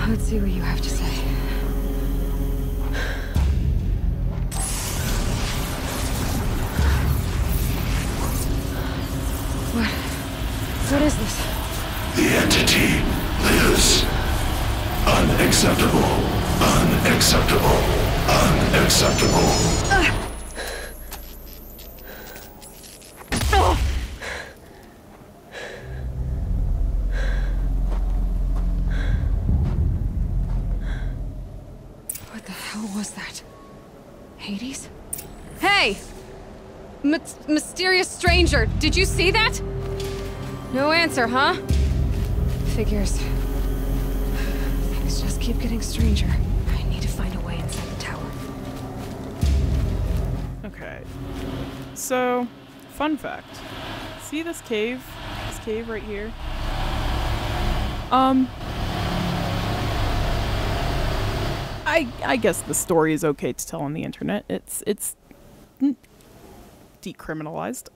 Let's see what you have to say. What is this? The entity lives. Unacceptable. Unacceptable. Unacceptable. What the hell was that? Hades? Hey! Mysterious stranger, did you see that? No answer, huh? Figures. Things just keep getting stranger. I need to find a way inside the tower. Okay. So, fun fact. See this cave? This cave right here? I guess the story is okay to tell on the internet. It's decriminalized.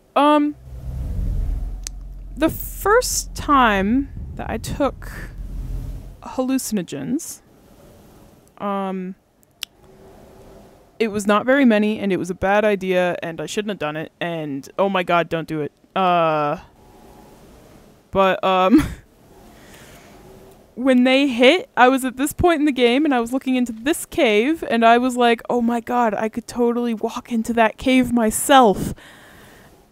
The first time that I took hallucinogens, it was not very many, and it was a bad idea, and I shouldn't have done it, and oh my god, don't do it. When they hit, I was at this point in the game, and I was looking into this cave, and I was like, oh my god, I could totally walk into that cave myself.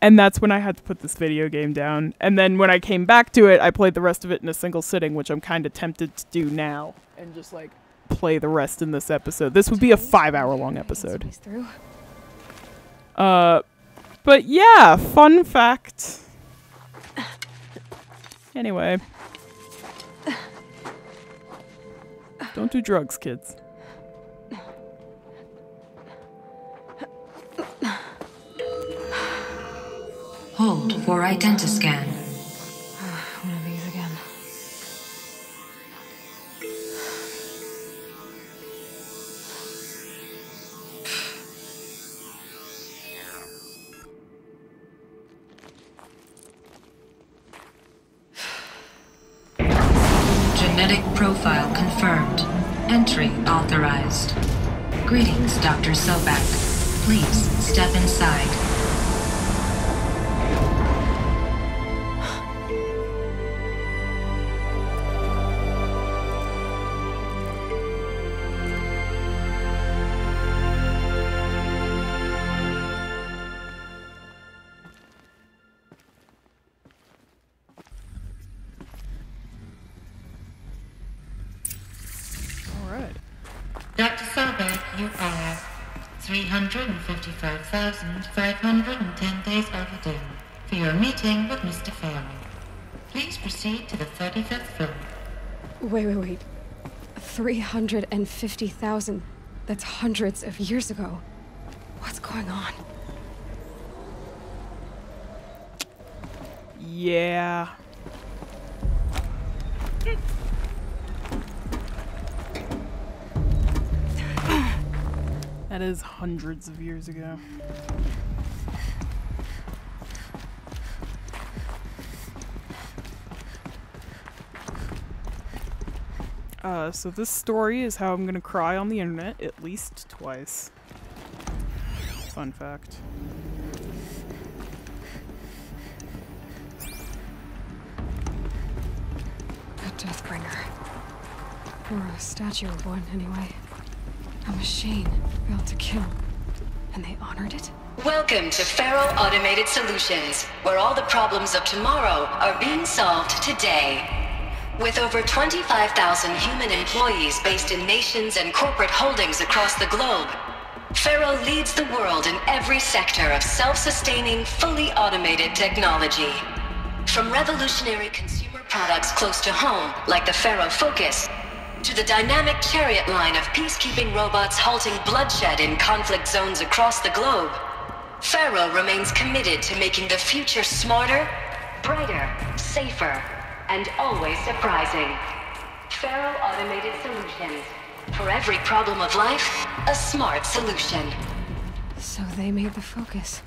And that's when I had to put this video game down. And then when I came back to it, I played the rest of it in a single sitting, which I'm kind of tempted to do now. And just, like, play the rest in this episode. This would be a 5-hour-long episode. But yeah, fun fact. Anyway. Don't do drugs, kids. Hold for identiscan. One of these again. Genetic profile confirmed. Entry authorized. Greetings, Dr. Sobek. Please step inside. Dr. Sobek, you are 355,510 days overdue for your meeting with Mr. Farrell. Please proceed to the 35th floor. Wait. 350,000. That's hundreds of years ago. What's going on? Yeah. That is hundreds of years ago. So this story is how I'm gonna cry on the internet at least twice. Fun fact. A Deathbringer. Or a statue of one, anyway. A machine built to kill. And they honored it? Welcome to Faro Automated Solutions, where all the problems of tomorrow are being solved today. With over 25,000 human employees based in nations and corporate holdings across the globe, Faro leads the world in every sector of self-sustaining, fully automated technology. From revolutionary consumer products close to home, like the Faro Focus, to the dynamic chariot line of peacekeeping robots halting bloodshed in conflict zones across the globe, Faro remains committed to making the future smarter, brighter, safer, and always surprising. Faro Automated Solutions. For every problem of life, a smart solution. So they made the Focus.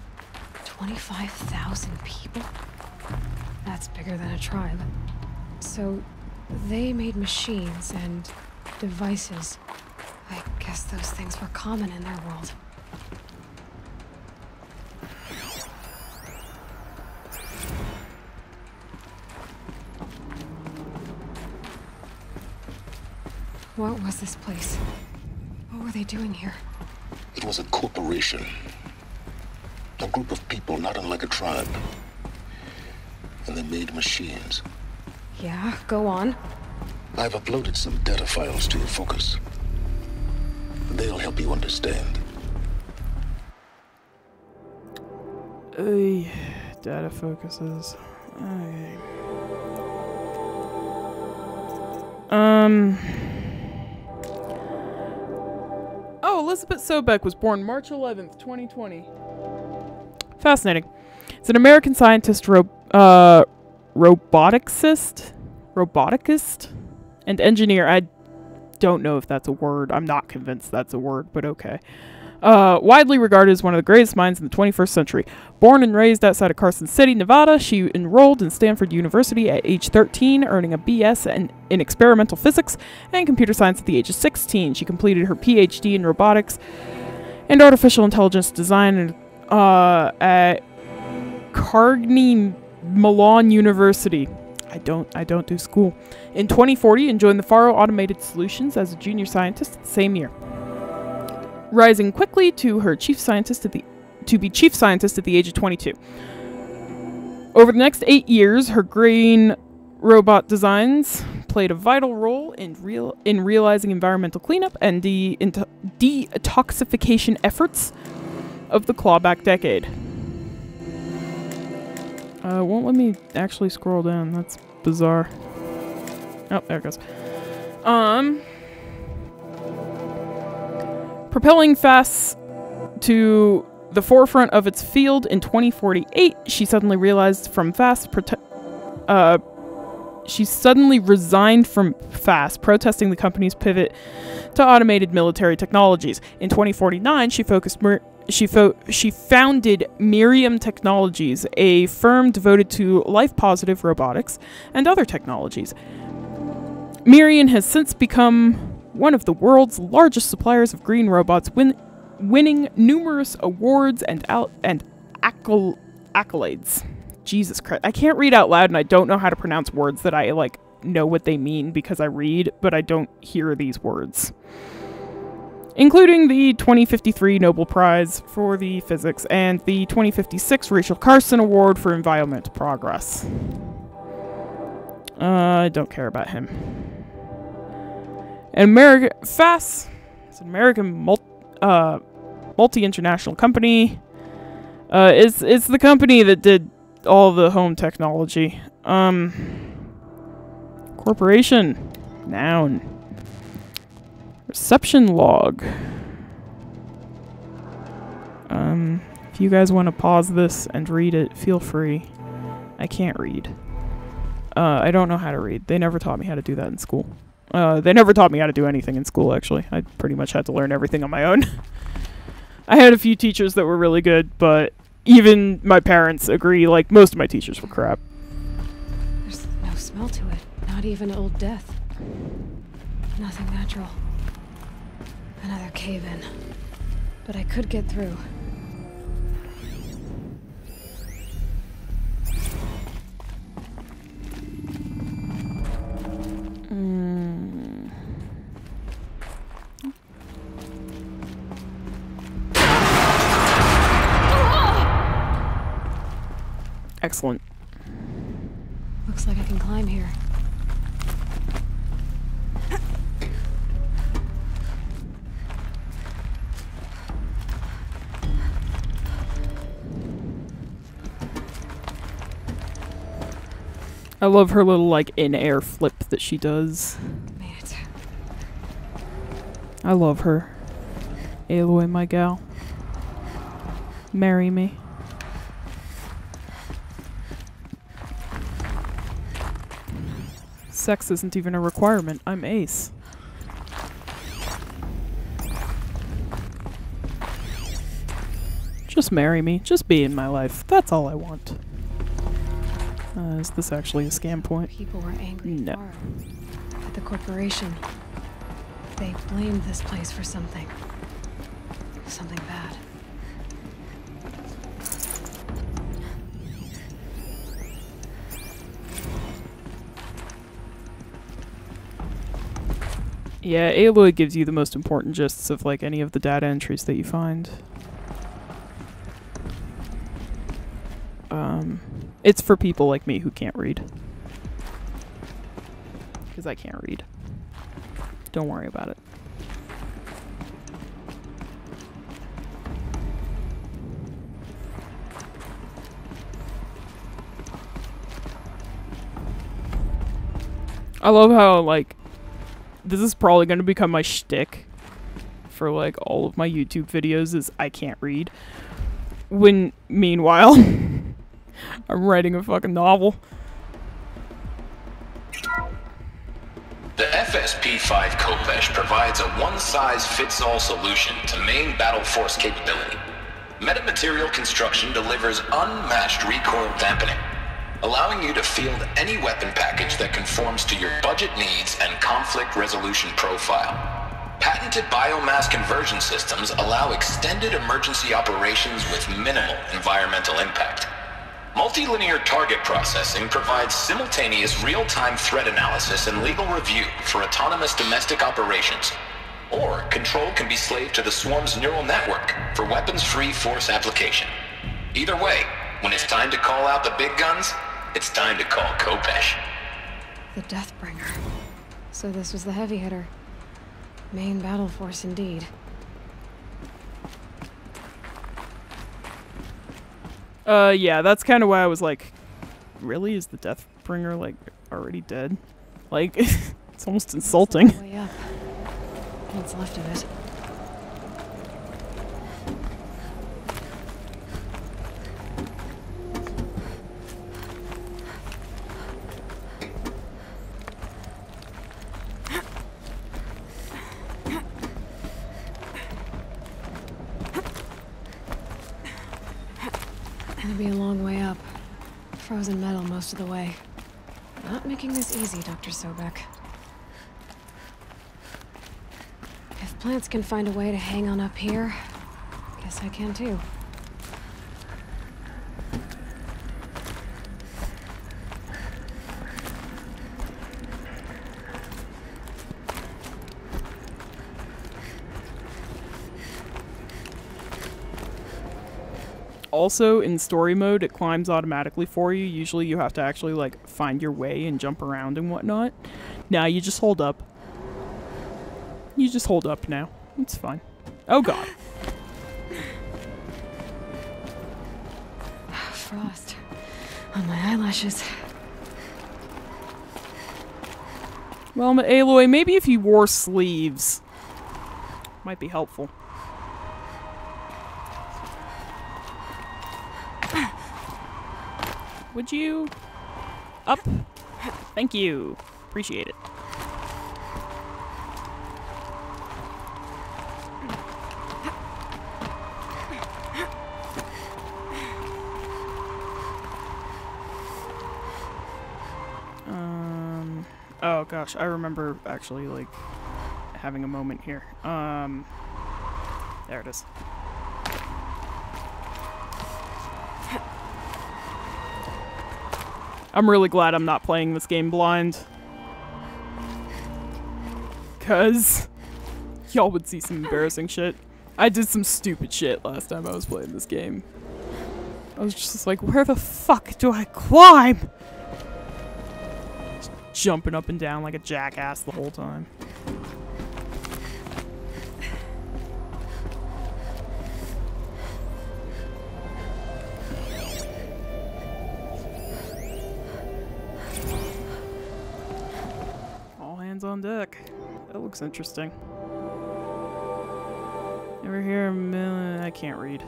25,000 people? That's bigger than a tribe. So they made machines and devices. I guess those things were common in their world. What was this place? What were they doing here? It was a corporation. A group of people not unlike a tribe. And they made machines. Yeah, go on. I've uploaded some data files to your Focus. They'll help you understand. Data focuses. Okay. Oh, Elizabeth Sobeck was born March 11th, 2020. Fascinating. It's an American scientist, roboticist, and engineer. I don't know if that's a word. I'm not convinced that's a word, but okay. Widely regarded as one of the greatest minds in the 21st century. Born and raised outside of Carson City, Nevada, she enrolled in Stanford University at age 13, earning a BS in experimental physics and computer science at the age of 16. She completed her PhD in robotics and artificial intelligence design at Carnegie Mellon University. I don't do school. In 2040, and joined the Faro Automated Solutions as a junior scientist the same year, rising quickly to be chief scientist at the age of 22. Over the next 8 years, her green robot designs played a vital role in realizing environmental cleanup and detoxification efforts of the clawback decade. Won't let me actually scroll down. That's bizarre. Oh, there it goes. Propelling FAST to the forefront of its field in 2048, she suddenly resigned from FAST, protesting the company's pivot to automated military technologies. In 2049, she founded Miriam Technologies, a firm devoted to life-positive robotics and other technologies. Miriam has since become one of the world's largest suppliers of green robots, winning numerous awards and accolades. Jesus Christ. I can't read out loud, and I don't know how to pronounce words that I, know what they mean because I read, but I don't hear these words. Including the 2053 Nobel Prize for the Physics and the 2056 Rachel Carson Award for Environmental Progress. I don't care about him. FAST is an American multi-international company. It's the company that did all the home technology. Corporation. Noun. Reception log. If you guys want to pause this and read it, feel free. I can't read. I don't know how to read. They never taught me how to do that in school. They never taught me how to do anything in school, actually. I pretty much had to learn everything on my own. I had a few teachers that were really good, but even my parents agree, most of my teachers were crap. There's no smell to it. Not even Old Death. Nothing natural. Another cave-in. But I could get through. Excellent. Looks like I can climb here. I love her little, in-air flip that she does. Made it. I love her. Aloy, my gal. Marry me. Sex isn't even a requirement. I'm ace. Just marry me. Just be in my life. That's all I want. Is this actually a scam point? People were angry No. at the corporation. They blamed this place for something. Something bad. Yeah, Aloy gives you the most important gists of like any of the data entries that you find. It's for people like me who can't read. Because I can't read. Don't worry about it. I love how, like, this is probably going to become my shtick for, like, all of my YouTube videos is I can't read. When, meanwhile, I'm writing a fucking novel. The FSP-5 Khopesh provides a one-size-fits-all solution to main battle force capability. Metamaterial construction delivers unmatched recoil dampening, allowing you to field any weapon package that conforms to your budget needs and conflict resolution profile. Patented biomass conversion systems allow extended emergency operations with minimal environmental impact. Multilinear target processing provides simultaneous real-time threat analysis and legal review for autonomous domestic operations. Or control can be slaved to the Swarm's neural network for weapons-free force application. Either way, when it's time to call out the big guns, it's time to call Khopesh. The Deathbringer. So this was the heavy hitter. Main battle force indeed. Yeah, that's kind of why I was like, really? Is the Deathbringer, like, already dead? Like, it's almost insulting. Way up. What's left of it. Gonna be a long way up. Frozen metal most of the way. Not making this easy, Dr. Sobek. If plants can find a way to hang on up here, guess I can too. Also, in story mode, it climbs automatically for you. Usually you have to actually, like, find your way and jump around and whatnot. Now you just hold up. You just hold up now. It's fine. Oh god. Frost on my eyelashes. Well, Aloy, maybe if you wore sleeves, might be helpful. Would you? Up. Thank you. Appreciate it. Oh gosh, I remember actually, like, having a moment here. There it is. I'm really glad I'm not playing this game blind. 'Cause y'all would see some embarrassing shit. I did some stupid shit last time I was playing this game. I was just like, where the fuck do I climb? Just jumping up and down like a jackass the whole time. On deck. That looks interesting. Ever hear a million? I can't read.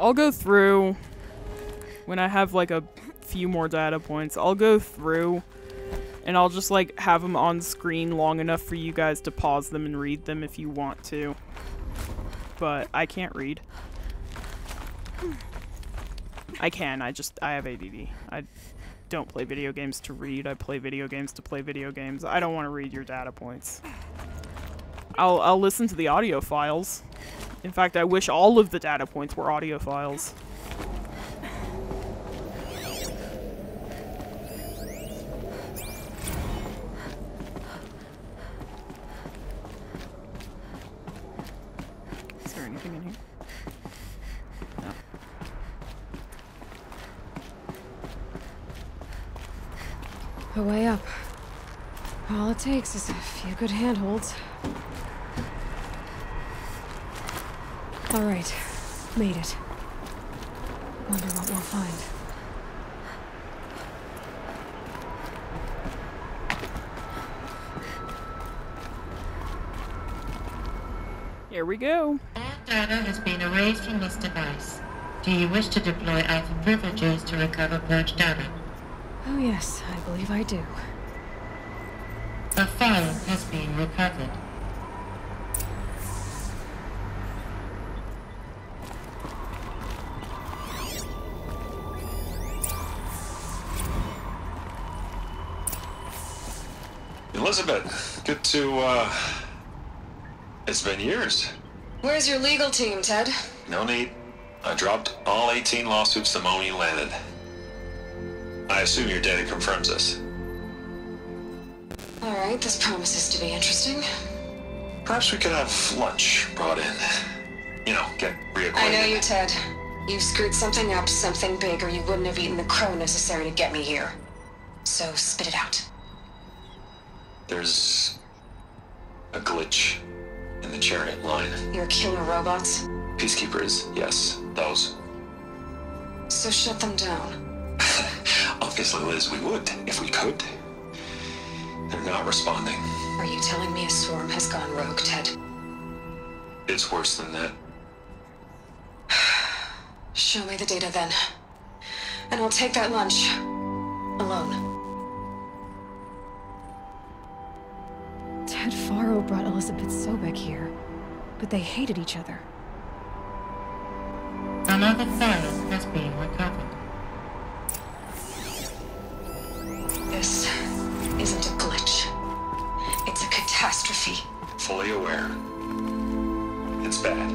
I'll go through when I have like a few more data points. I'll go through and I'll just like have them on screen long enough for you guys to pause them and read them if you want to. But I can't read. I can, I have ADD. I don't play video games to read, I play video games to play video games. I don't want to read your data points. I'll listen to the audio files. In fact, I wish all of the data points were audio files. Is there anything in here? No. A way up. All it takes is a few good handholds. All right, made it. Wonder what we'll find. Here we go. All data has been erased from this device. Do you wish to deploy alpha privileges to recover purged data? Oh yes, I believe I do. A file has been recovered. Elizabeth, good to, it's been years. Where's your legal team, Ted? No need. I dropped all 18 lawsuits the moment you landed. I assume your data confirms this. Alright, this promises to be interesting. Perhaps we could have lunch brought in. You know, get reacquainted. I know you, Ted. You screwed something up, something big, or you wouldn't have eaten the crow necessary to get me here. So, spit it out. There's a glitch in the chariot line. You're killing robots? Peacekeepers, yes, those. So shut them down. Obviously, Liz, we would, if we could. They're not responding. Are you telling me a swarm has gone rogue, Ted? It's worse than that. Show me the data then. And I'll take that lunch. Alone. Ted Faro brought Elizabeth Sobek here, but they hated each other. Another file has been recovered. This isn't a glitch. It's a catastrophe. Fully aware. It's bad.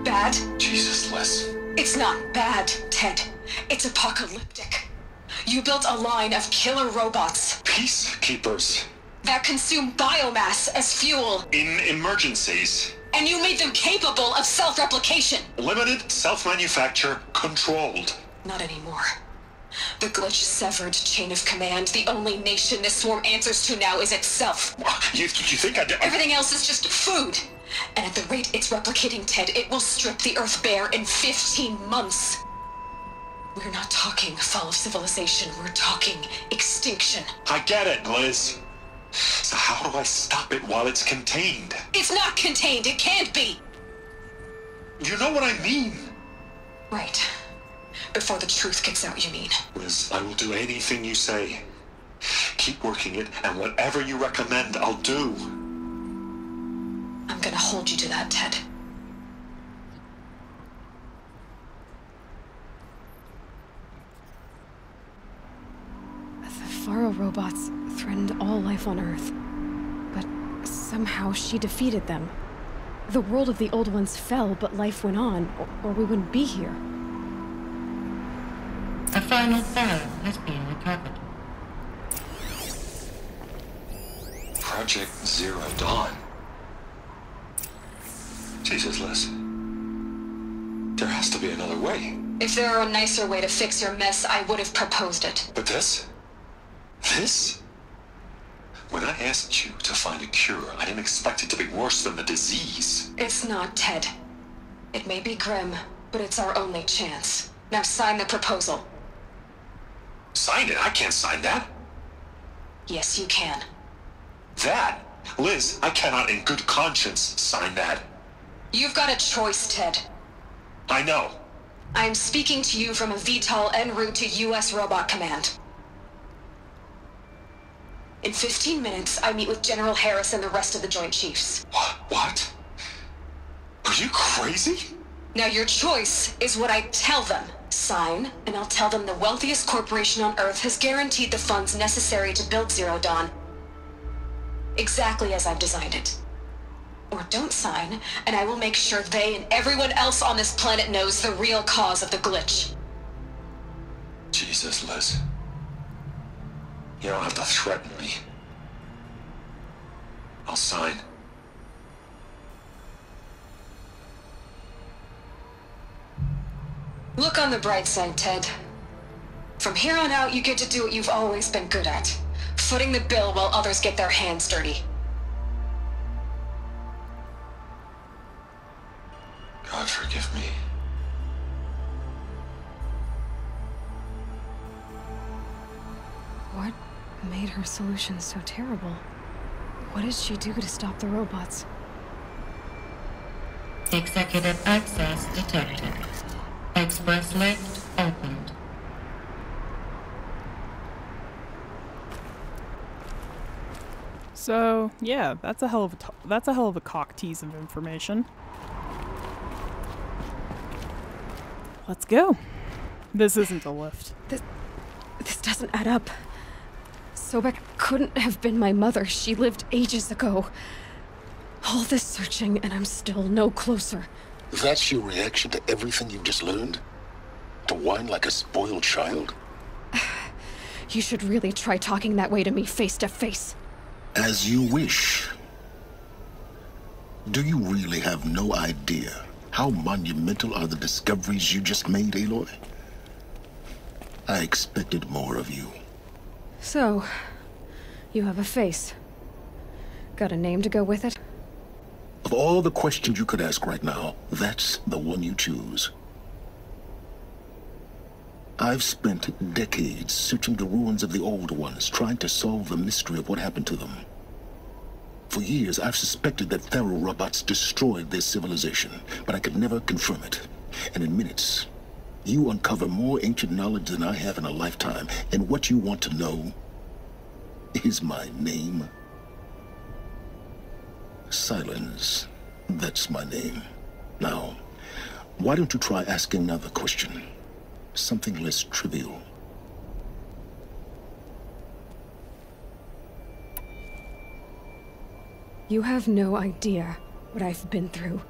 Bad? Jesus, Liz. It's not bad, Ted. It's apocalyptic. You built a line of killer robots. Peacekeepers. That consume biomass as fuel. In emergencies. And you made them capable of self-replication. Limited, self-manufacture, controlled. Not anymore. The glitch severed chain of command. The only nation this swarm answers to now is itself. You think I did? Everything else is just food. And at the rate it's replicating, Ted, it will strip the Earth bare in 15 months. We're not talking fall of civilization. We're talking extinction. I get it, Liz. So how do I stop it while it's contained? It's not contained. It can't be. You know what I mean. Right. Before the truth gets out, you mean? Liz, I will do anything you say. Keep working it, and whatever you recommend, I'll do. I'm gonna hold you to that, Ted. The Faro robots threatened all life on Earth, but somehow she defeated them. The world of the Old Ones fell, but life went on, or we wouldn't be here. A final file has been recovered. Project Zero Dawn. Jesus, Liz. There has to be another way. If there were a nicer way to fix your mess, I would have proposed it. But this? This? When I asked you to find a cure, I didn't expect it to be worse than the disease. It's not, Ted. It may be grim, but it's our only chance. Now sign the proposal. Sign it? I can't sign that. Yes, you can. That? Liz, I cannot in good conscience sign that. You've got a choice, Ted. I know. I am speaking to you from a VTOL en route to U.S. Robot Command. In 15 minutes, I meet with General Harris and the rest of the Joint Chiefs. What? Are you crazy? Now your choice is what I tell them. Sign, and I'll tell them the wealthiest corporation on Earth has guaranteed the funds necessary to build Zero Dawn. Exactly as I've designed it. Or don't sign, and I will make sure they and everyone else on this planet knows the real cause of the glitch. Jesus, Liz. You don't have to threaten me. I'll sign. Look on the bright side, Ted. From here on out, you get to do what you've always been good at. Footing the bill while others get their hands dirty. God forgive me. What made her solution so terrible? What did she do to stop the robots? Executive access detected. Express lift opened. So yeah, that's a hell of a cock tease of information. Let's go. This isn't a lift. This doesn't add up. Sobek couldn't have been my mother. She lived ages ago. All this searching, and I'm still no closer. That's your reaction to everything you've just learned? To whine like a spoiled child? You should really try talking that way to me face to face. As you wish. Do you really have no idea how monumental are the discoveries you just made, Aloy? I expected more of you. So, you have a face. Got a name to go with it? Of all the questions you could ask right now, that's the one you choose. I've spent decades searching the ruins of the old ones, trying to solve the mystery of what happened to them. For years, I've suspected that Faro robots destroyed their civilization, but I could never confirm it. And in minutes, you uncover more ancient knowledge than I have in a lifetime, and what you want to know is my name. Silence. That's my name. Now, why don't you try asking another question? Something less trivial. You have no idea what I've been through.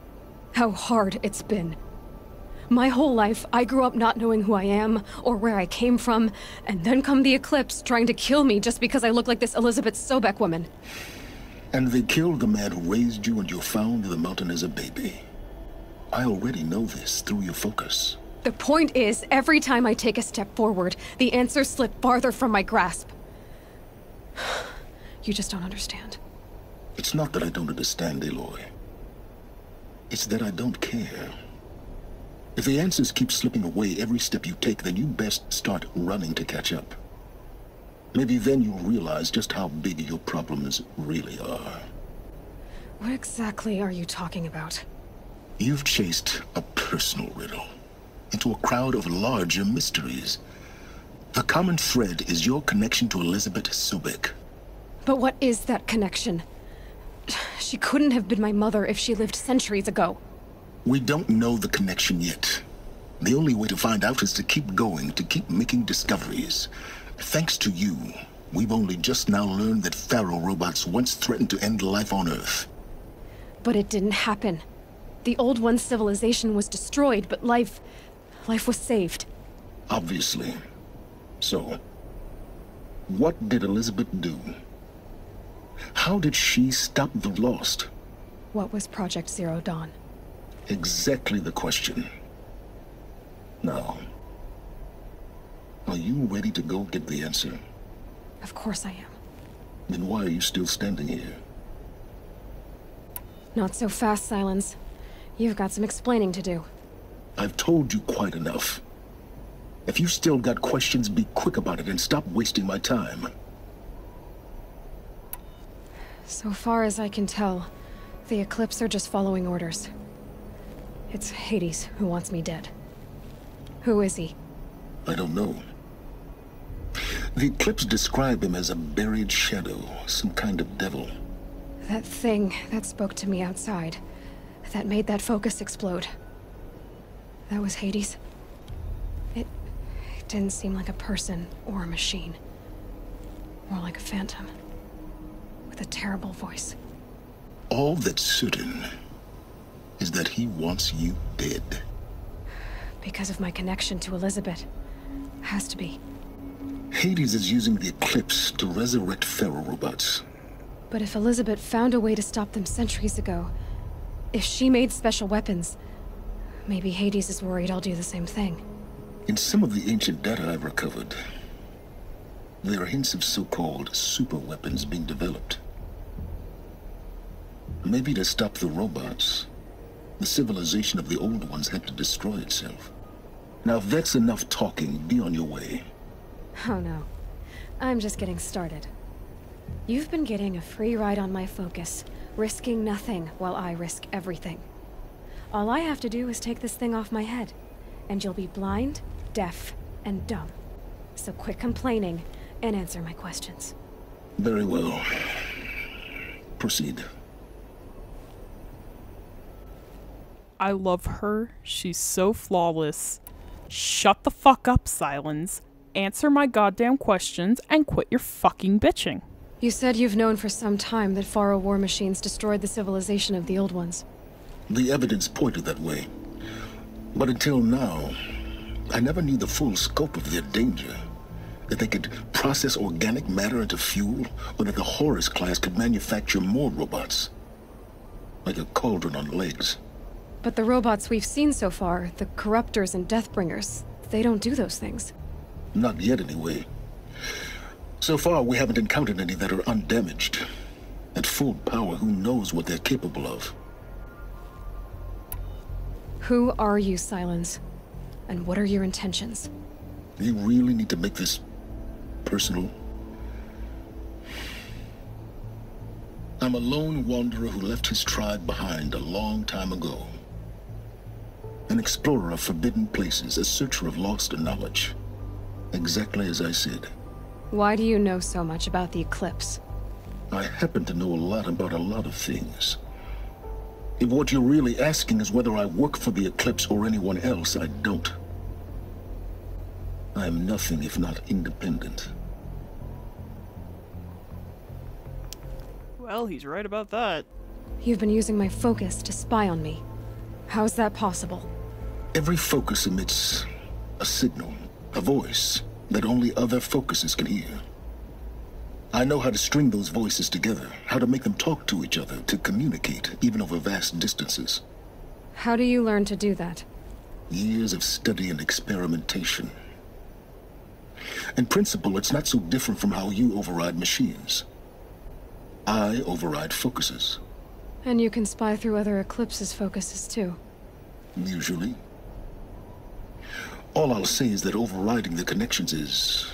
How hard it's been. My whole life, I grew up not knowing who I am or where I came from, and then come the Eclipse trying to kill me just because I look like this Elizabeth Sobek woman. And they killed the man who raised you and you found the mountain as a baby. I already know this through your focus. The point is, every time I take a step forward, the answers slip farther from my grasp. You just don't understand. It's not that I don't understand, Aloy. It's that I don't care. If the answers keep slipping away every step you take, then you best start running to catch up. Maybe then you'll realize just how big your problems really are. What exactly are you talking about? You've chased a personal riddle into a crowd of larger mysteries. The common thread is your connection to Elizabeth Sobek. But what is that connection? She couldn't have been my mother if she lived centuries ago. We don't know the connection yet. The only way to find out is to keep going, to keep making discoveries. Thanks to you, we've only just now learned that Faro robots once threatened to end life on Earth. But it didn't happen. The Old One's civilization was destroyed, but life was saved. Obviously. So, what did Elizabeth do? How did she stop the Lost? What was Project Zero Dawn? Exactly the question. Now, are you ready to go get the answer? Of course I am. Then why are you still standing here? Not so fast, Silence. You've got some explaining to do. I've told you quite enough. If you've still got questions, be quick about it and stop wasting my time. So far as I can tell, the Eclipse are just following orders. It's Hades who wants me dead. Who is he? I don't know. The Eclipse describe him as a buried shadow, some kind of devil. That thing that spoke to me outside, that made that focus explode. That was Hades. It didn't seem like a person or a machine. More like a phantom. With a terrible voice. All that's certain is that he wants you dead. Because of my connection to Elizabeth. Has to be. Hades is using the Eclipse to resurrect ferrorobots. But if Elizabeth found a way to stop them centuries ago, if she made special weapons, maybe Hades is worried I'll do the same thing. In some of the ancient data I've recovered, there are hints of so-called super weapons being developed. Maybe to stop the robots, the civilization of the old ones had to destroy itself. Now if that's enough talking, be on your way. Oh no. I'm just getting started. You've been getting a free ride on my focus, risking nothing while I risk everything. All I have to do is take this thing off my head, and you'll be blind, deaf, and dumb. So quit complaining and answer my questions. Very well. Proceed. I love her. She's so flawless. Shut the fuck up, Silence. Answer my goddamn questions and quit your fucking bitching. You said you've known for some time that Faro war machines destroyed the civilization of the old ones. The evidence pointed that way. But until now, I never knew the full scope of their danger. That they could process organic matter into fuel, or that the Horus class could manufacture more robots. Like a cauldron on legs. But the robots we've seen so far, the Corruptors and Deathbringers, they don't do those things. Not yet, anyway. So far, we haven't encountered any that are undamaged. At full power, who knows what they're capable of? Who are you, Silence? And what are your intentions? You really need to make this personal? I'm a lone wanderer who left his tribe behind a long time ago. An explorer of forbidden places, a searcher of lost knowledge. Exactly as I said. Why do you know so much about the Eclipse? I happen to know a lot about a lot of things. If what you're really asking is whether I work for the Eclipse or anyone else, I don't. I am nothing if not independent. Well, he's right about that. You've been using my focus to spy on me. How's that possible? Every focus emits a signal, a voice, that only other focuses can hear. I know how to string those voices together, how to make them talk to each other, to communicate, even over vast distances. How do you learn to do that? Years of study and experimentation. In principle, it's not so different from how you override machines. I override focuses. And you can spy through other Eclipse's focuses too. Usually. All I'll say is that overriding the connections is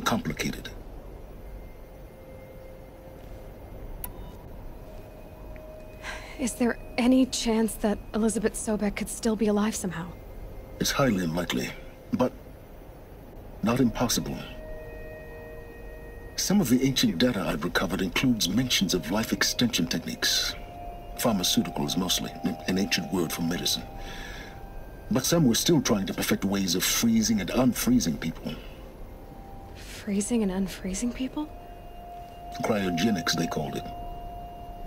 complicated. Is there any chance that Elizabeth Sobek could still be alive somehow? It's highly unlikely, but not impossible. Some of the ancient data I've recovered includes mentions of life extension techniques. Pharmaceuticals mostly, an ancient word for medicine. But some were still trying to perfect ways of freezing and unfreezing people. Freezing and unfreezing people? Cryogenics, they called it.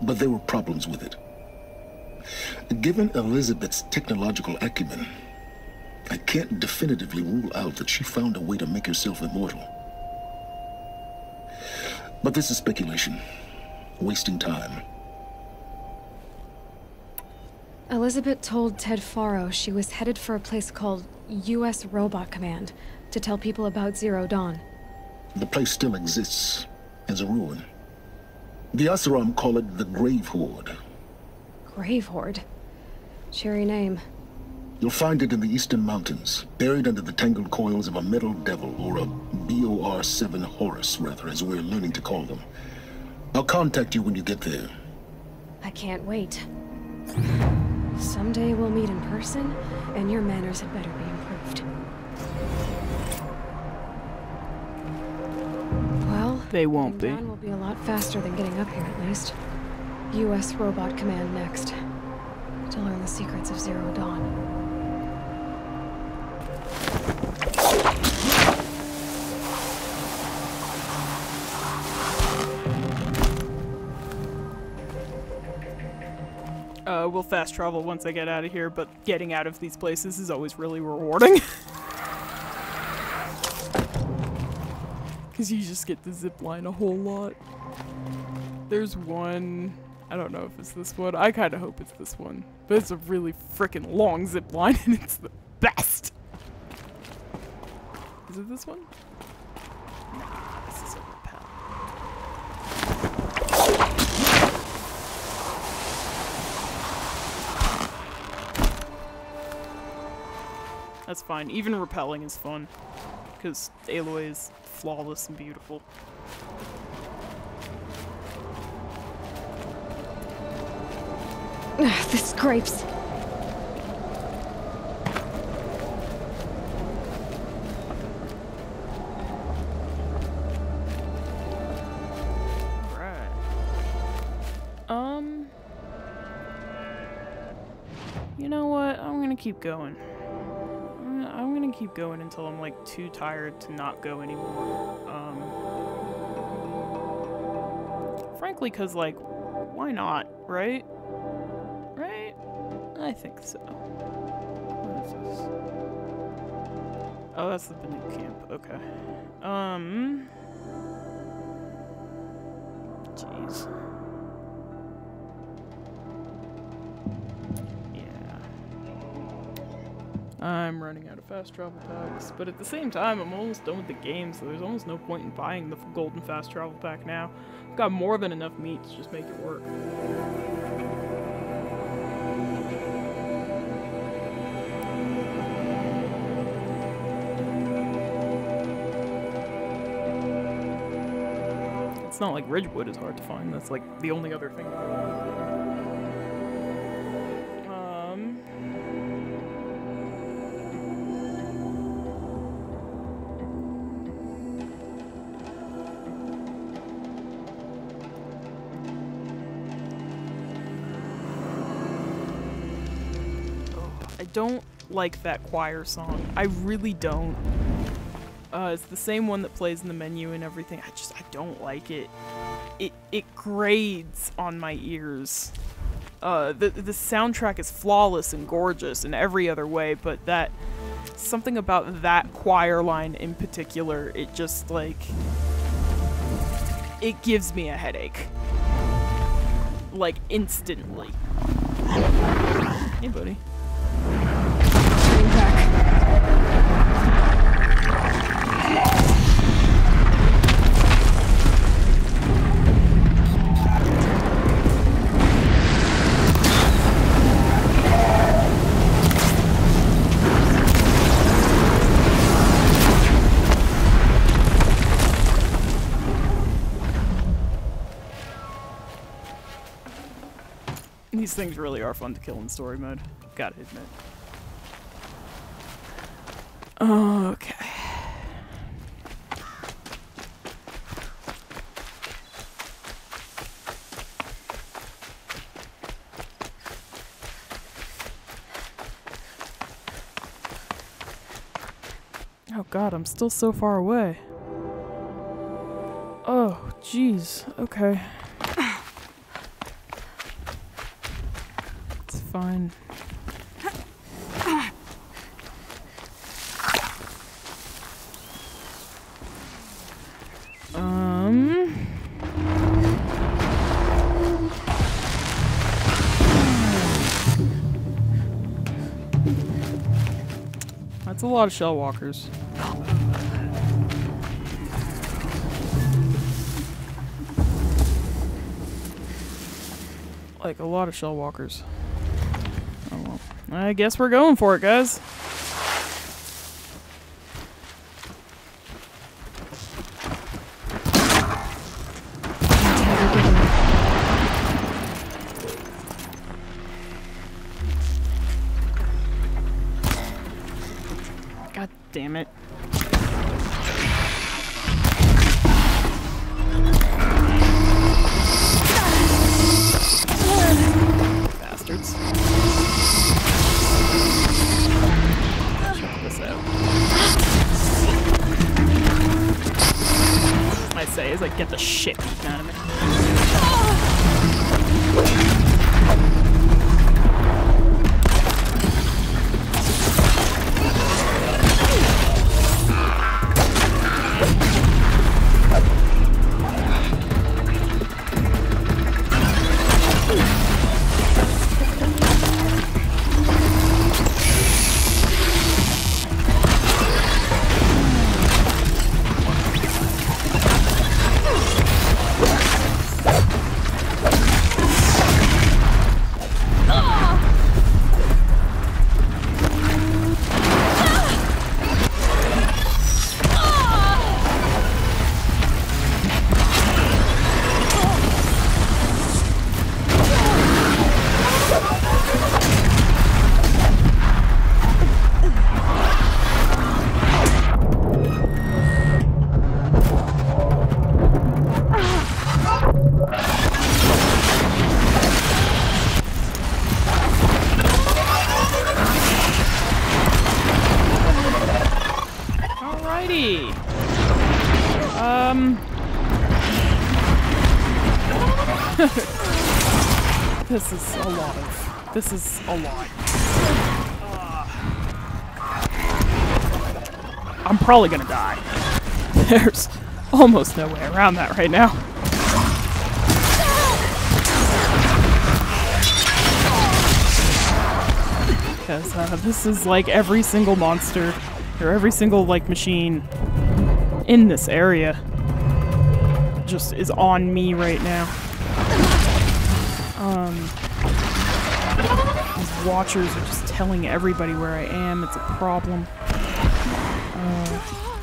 But there were problems with it. Given Elizabeth's technological acumen, I can't definitively rule out that she found a way to make herself immortal. But this is speculation. Wasting time. Elizabeth told Ted Faro she was headed for a place called U.S. Robot Command to tell people about Zero Dawn. The place still exists as a ruin. The Oseram call it the Grave Hoard. Grave Hoard? Cheery name. You'll find it in the Eastern Mountains, buried under the tangled coils of a metal devil, or a BOR-7 Horus, rather, as we're learning to call them. I'll contact you when you get there. I can't wait. Someday we'll meet in person, and your manners had better be improved. Well, they won't be. Will be a lot faster than getting up here, at least. U.S. Robot Command next, to learn the secrets of Zero Dawn. We'll fast travel once I get out of here, but getting out of these places is always really rewarding. Because you just get to zip line a whole lot. There's one, I don't know if it's this one, I kind of hope it's this one, but it's a really freaking long zip line and it's the best! Is it this one? Nah, this is a rappel. That's fine. Even rappelling is fun, because Aloy is flawless and beautiful. The scrapes. Right. You know what? I'm gonna keep going. I'm gonna keep going until I'm like too tired to not go anymore. Frankly, cause like, why not, right? Right? I think so. What is this? Oh, that's the Banuk camp. Okay. Jeez. I'm running out of fast travel packs, but at the same time, I'm almost done with the game, so there's almost no point in buying the golden fast travel pack now. I've got more than enough meat to just make it work. It's not like Ridgewood is hard to find, that's like the only other thing. I don't like that choir song. I really don't. It's the same one that plays in the menu and everything. I don't like it. It grades on my ears. The soundtrack is flawless and gorgeous in every other way, but something about that choir line in particular, it just like, it gives me a headache. Like instantly. Hey buddy. Turning back. These things really are fun to kill in story mode, gotta admit. Okay. Oh god, I'm still so far away. Oh, jeez. Okay. It's fine. That's a lot of shell walkers. Like, a lot of shell walkers. Oh well. I guess we're going for it, guys. God damn it. Bastards. Check this out. I say is like get the shit beaten out of me. This is a lot. I'm probably gonna die. There's almost no way around that right now. Because this is like every single monster, or every single like machine in this area just is on me right now. These watchers are just telling everybody where I am. It's a problem.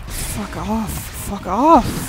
Fuck off. Fuck off.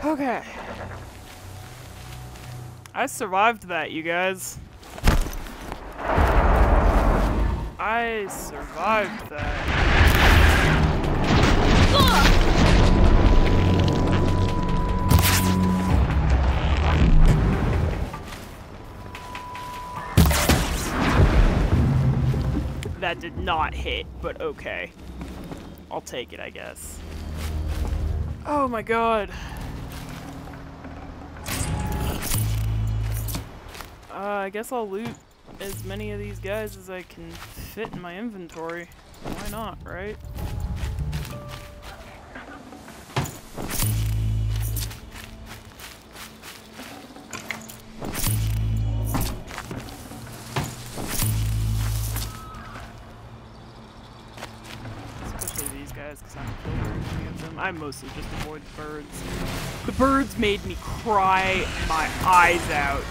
Okay. I survived that, you guys. I survived that. That did not hit, but okay. I'll take it, I guess. Oh my god. I guess I'll loot as many of these guys as I can fit in my inventory. Why not, right? Especially these guys, because I don't kill very many of them. I mostly just avoid the birds. The birds made me cry my eyes out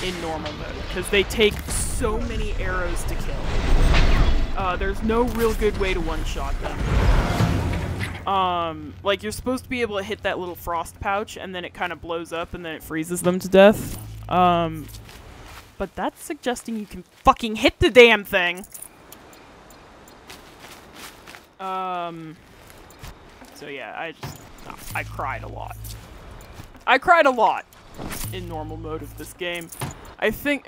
in normal mode, because they take so many arrows to kill. There's no real good way to one-shot them. Like, you're supposed to be able to hit that little frost pouch, and then it kind of blows up, and then it freezes them to death. But that's suggesting you can fucking hit the damn thing! So yeah, I cried a lot. I cried a lot in normal mode of this game. I think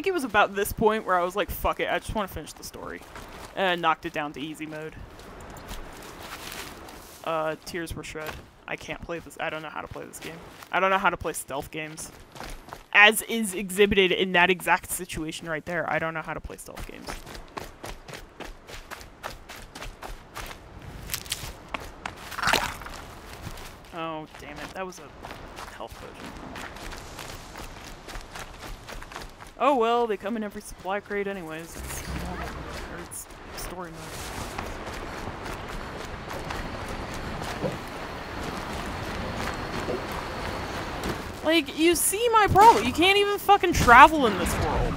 it was about this point where I was like, fuck it, I just want to finish the story. And knocked it down to easy mode. Tears were shed. I can't play this. I don't know how to play this game. I don't know how to play stealth games. as is exhibited in that exact situation right there. I don't know how to play stealth games. Oh, damn it. That was a health potion. Oh well, they come in every supply crate anyways. It's normal, or it's story mode. Like, you see my problem. You can't even fucking travel in this world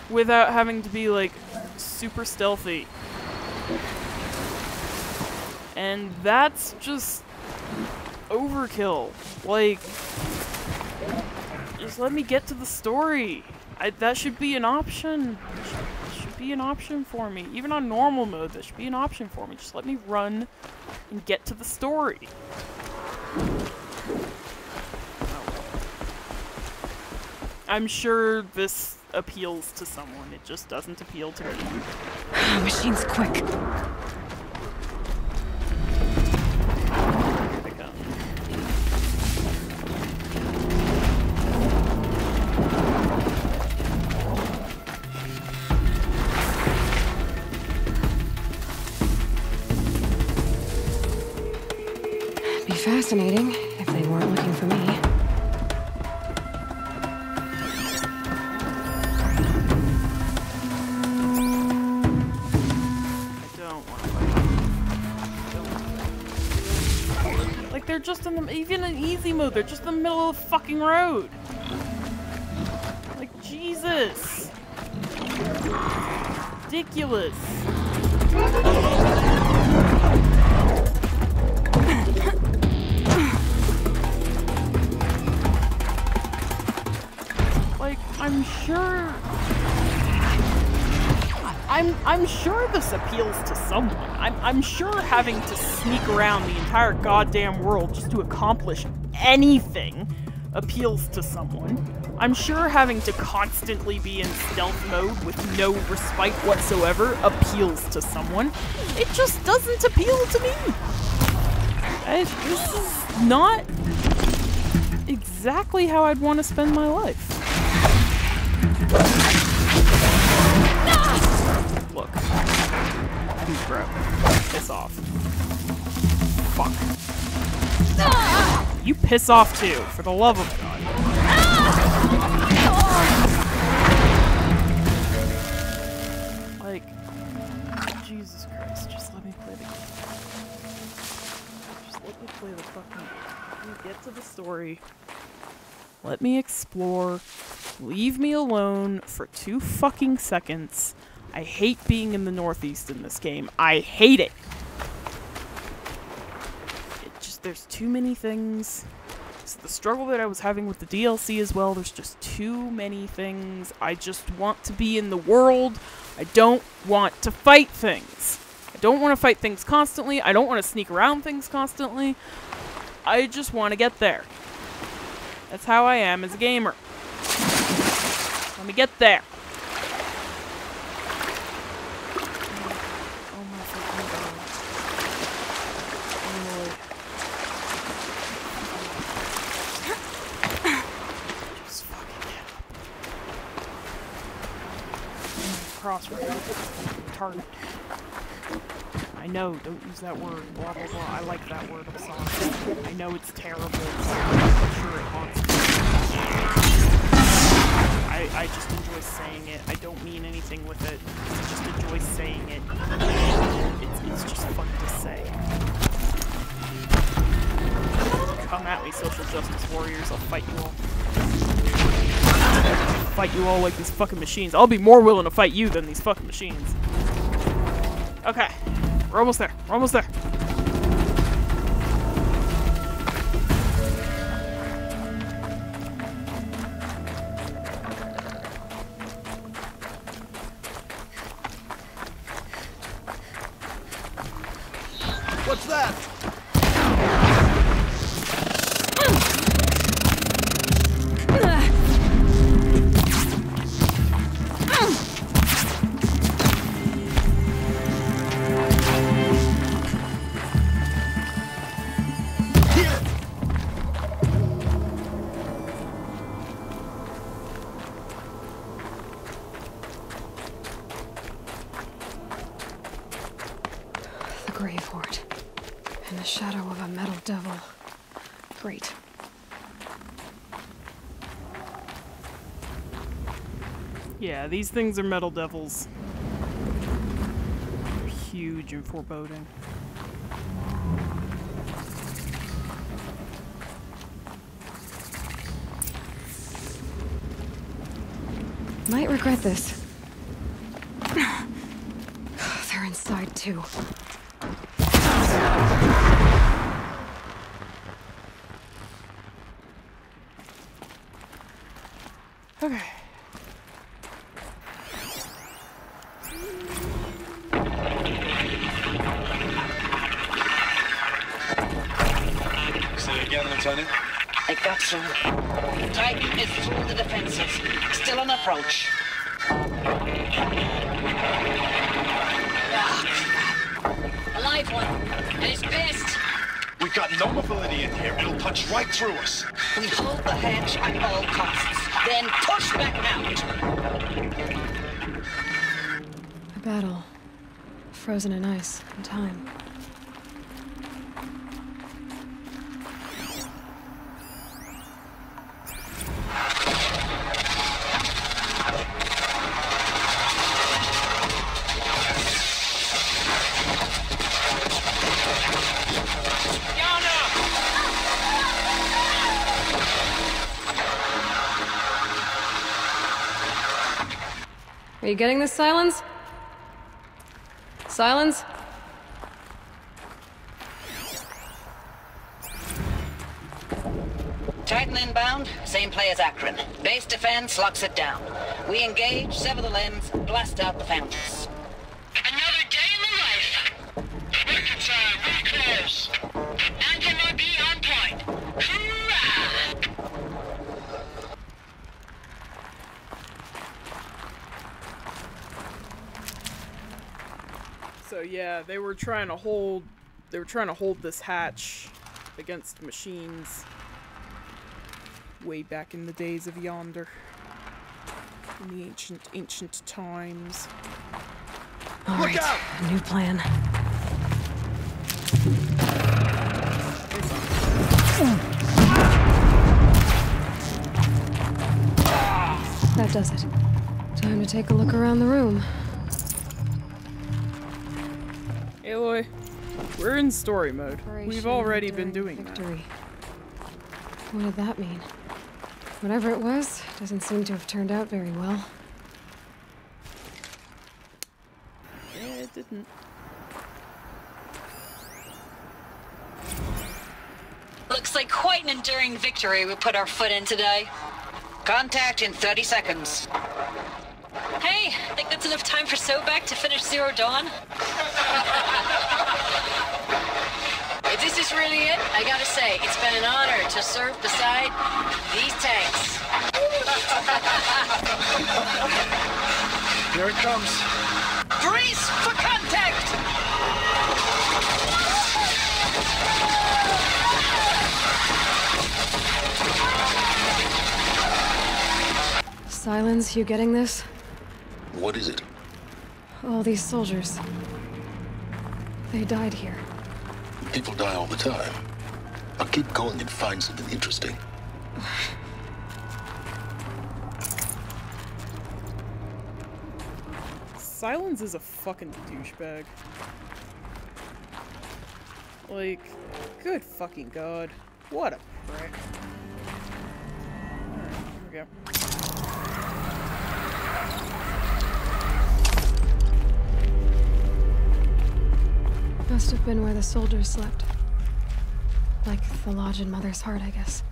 without having to be, like, super stealthy. And that's just overkill. Like, just let me get to the story. That should be an option. That should be an option for me. Even on normal mode, that should be an option for me. Just let me run and get to the story. I'm sure this appeals to someone. It just doesn't appeal to me. Machine's quick. Here they come. Be fascinating if they weren't looking for me. They're just in the, even in easy mode, they're just in the middle of the fucking road. Like, Jesus. Ridiculous. Like, I'm sure this appeals to someone. I'm sure having to sneak around the entire goddamn world just to accomplish anything appeals to someone. I'm sure having to constantly be in stealth mode with no respite whatsoever appeals to someone. It just doesn't appeal to me. This is not exactly how I'd want to spend my life. Look. Dude, bro. Piss off. Fuck. You piss off too, for the love of God. Like, Jesus Christ, just let me play the game. Just let me play the fucking game. Let me get to the story. Let me explore. Leave me alone for 2 fucking seconds. I hate being in the Northeast in this game. I hate it. There's too many things. It's the struggle that I was having with the DLC as well. There's just too many things. I just want to be in the world. I don't want to fight things. I don't want to fight things constantly. I don't want to sneak around things constantly. I just want to get there. That's how I am as a gamer. Let me get there. Retarded. I know, don't use that word, blah blah blah. I like that word, I'm sorry. I know it's terrible. I'm sure it haunts me. I just enjoy saying it. I don't mean anything with it. I just enjoy saying it. It's just fun to say. Come at me, social justice warriors. I'll fight you all. Fight you all like these fucking machines. I'll be more willing to fight you than these fucking machines. Okay. We're almost there. We're almost there. What's that? grave hoard. And the shadow of a metal devil. Great. Yeah, these things are metal devils. They're huge and foreboding. Might regret this. They're inside too. Okay. Say again, Lieutenant. They got through. Titan is through the defenses. Still on approach. A live one. And he's pissed. We've got no mobility in here. It'll punch right through us. We hold the hedge at all costs. Then push back out. A battle. Frozen in ice and time. Are you getting this, Silence? Silence? Titan inbound, same play as Akron. Base defense locks it down. We engage, sever the lens, blast out the fountains. Another day in the life. Reconcile, reclose. Anti-MOB on point. Hoorah! So yeah, they were trying to hold this hatch against machines way back in the days of Yonder. In the ancient times. All right, a new plan. That does it. Time to take a look around the room. Aloy, we're in story mode. We've already been doing victory. What did that mean? Whatever it was, doesn't seem to have turned out very well. Yeah, it didn't. Looks like quite an enduring victory we put our foot in today. Contact in 30 seconds. Hey, think that's enough time for Sobek to finish Zero Dawn? If this is really it, I gotta say, it's been an honor to serve beside these tanks. Here it comes. Brace for contact! Silence, you getting this? What is it? All these soldiers. They died here. People die all the time. I'll keep going and find something interesting. Silence is a fucking douchebag. Like, good fucking god. What a prick. Alright, here we go. Must have been where the soldiers slept. Like the lodge in Mother's Heart, I guess.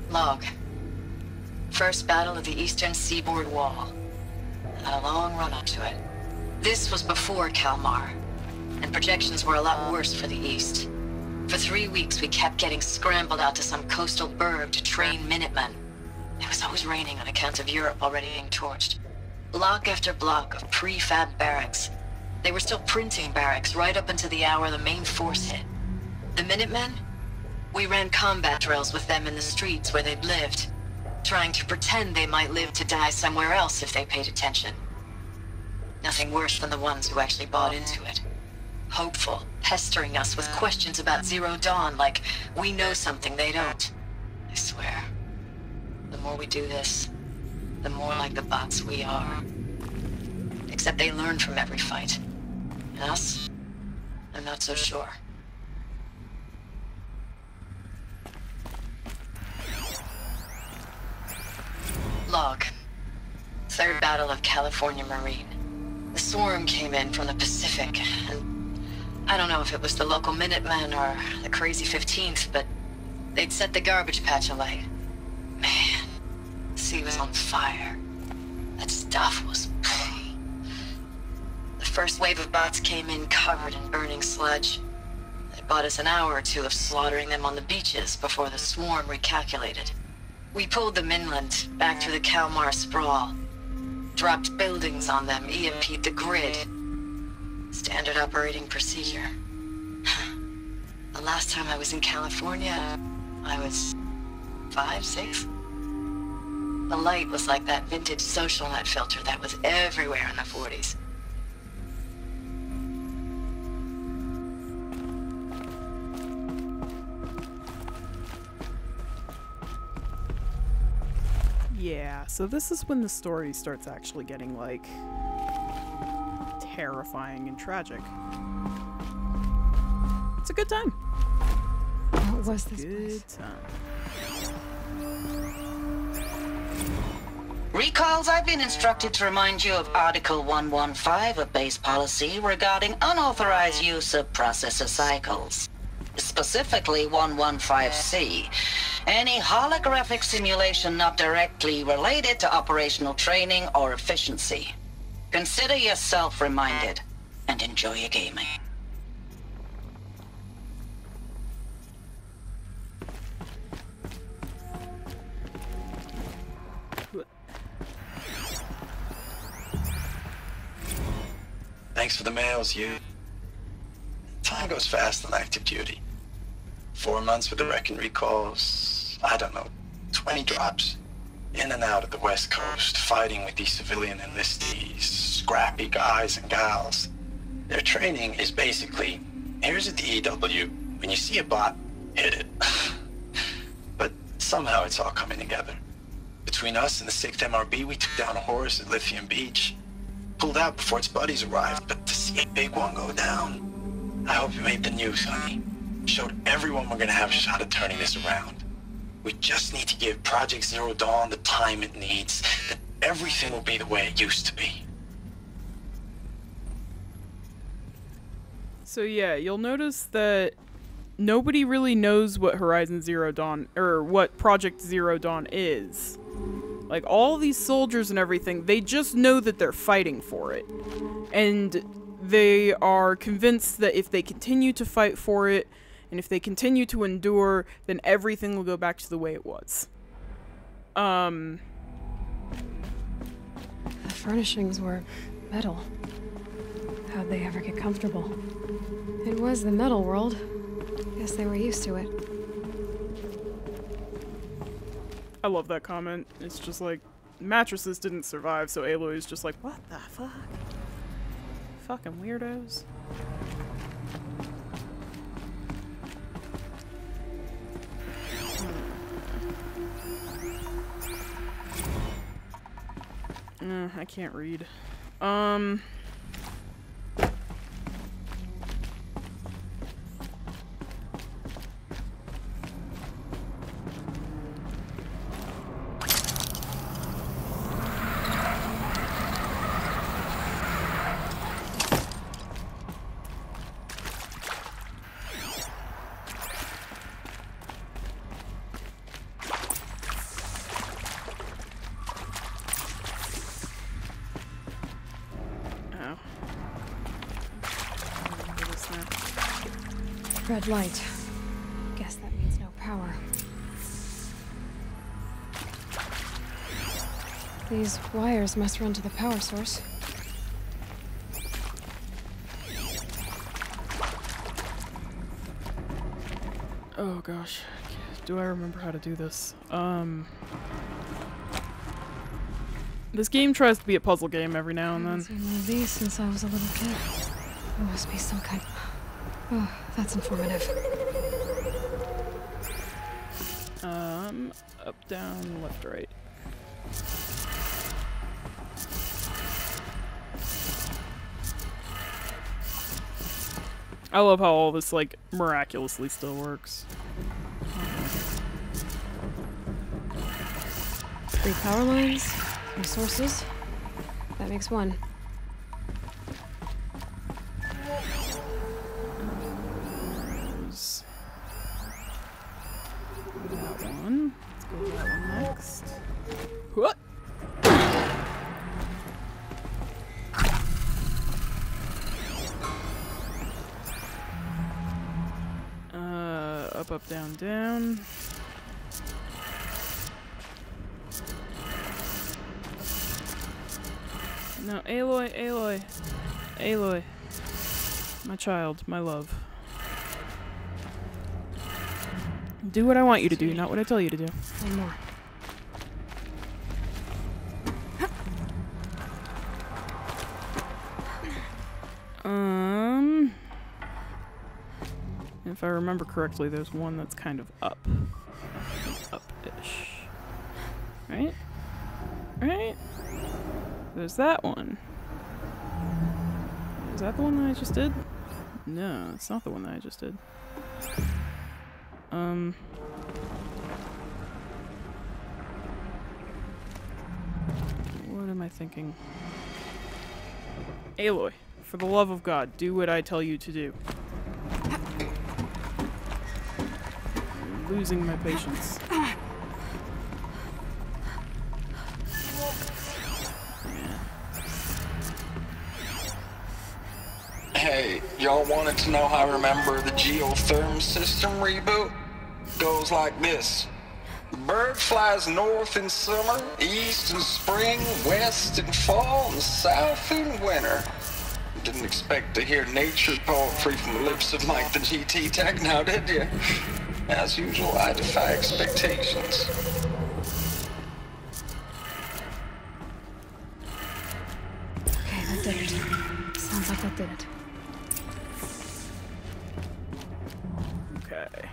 Log. First battle of the eastern seaboard wall. Had a long run up to it. This was before Kalmar, and projections were a lot worse for the east. For 3 weeks, we kept getting scrambled out to some coastal burg to train Minutemen. It was always raining on account of Europe already being torched. Block after block of prefab barracks. They were still printing barracks right up until the hour the main force hit. The Minutemen? We ran combat drills with them in the streets where they'd lived. trying to pretend they might live to die somewhere else if they paid attention. Nothing worse than the ones who actually bought into it. Hopeful, pestering us with questions about Zero Dawn like we know something they don't. I swear, the more we do this, the more like the bots we are. Except they learn from every fight. And us? I'm not so sure. Log. Third Battle of California Marine. The swarm came in from the Pacific, and I don't know if it was the local Minutemen or the crazy 15th, but they'd set the garbage patch alight. Man, the sea was on fire. That stuff was... The first wave of bots came in covered in burning sludge. They bought us an hour or two of slaughtering them on the beaches before the swarm recalculated. We pulled them inland, back through the Kalmar sprawl. Dropped buildings on them, EMP'd the grid. Standard operating procedure. The last time I was in California, I was 5, 6? The light was like that vintage social net filter that was everywhere in the 40s. Yeah, so this is when the story starts actually getting, like, terrifying and tragic. It's a good time. What was this good time? Recalls, I've been instructed to remind you of Article 115 of base policy regarding unauthorized use of processor cycles. Specifically 115C. Any holographic simulation not directly related to operational training or efficiency. Consider yourself reminded, and enjoy your gaming. Thanks for the mails, you. Time goes fast on active duty. 4 months with the Reckon recalls, I don't know, 20 drops. In and out of the West Coast, fighting with these civilian enlistees, scrappy guys and gals. Their training is basically, here's a DEW, when you see a bot, hit it. But somehow it's all coming together. Between us and the 6th MRB, we took down a horse at Lithium Beach. Pulled out before its buddies arrived, but to see a big one go down, I hope you made the news, honey. Showed everyone we're gonna have a shot at turning this around. We just need to give Project Zero Dawn the time it needs, then everything will be the way it used to be. So yeah, you'll notice that nobody really knows what Horizon Zero Dawn, or what Project Zero Dawn is. Like, all these soldiers and everything, they just know that they're fighting for it. And they are convinced that if they continue to fight for it, and if they continue to endure, then everything will go back to the way it was. The furnishings were metal. How'd they ever get comfortable? It was the metal world. Guess they were used to it. I love that comment. It's just like, mattresses didn't survive, so Aloy is just like, what the fuck? Fucking weirdos. I can't read. Red light. Guess that means no power. These wires must run to the power source. Oh gosh. Do I remember how to do this? This game tries to be a puzzle game every now and then. I haven't seen one of these since I was a little kid. There must be some kind. Oh, that's informative. Up, down, left, right. I love how all this, like, miraculously still works. 3 power lines, 3 sources. That makes 1. That one. Let's go with that one next. What? Up, down, down. No, Aloy, Aloy. Aloy. My child, my love. Do what I want you to do, not what I tell you to do. One more. If I remember correctly, there's one that's kind of up. Up-ish. Right? Right? There's that one. Is that the one that I just did? No, it's not the one that I just did. What am I thinking? Aloy, for the love of God, do what I tell you to do. I'm losing my patience. Hey, y'all wanted to know how I remember the geotherm system reboot? Goes like this. Bird flies north in summer, east in spring, west in fall, and south in winter. Didn't expect to hear nature poetry from the lips of Mike the GT Tech now, did you? As usual, I defy expectations. Okay, that did it. Sounds like that did it. Okay.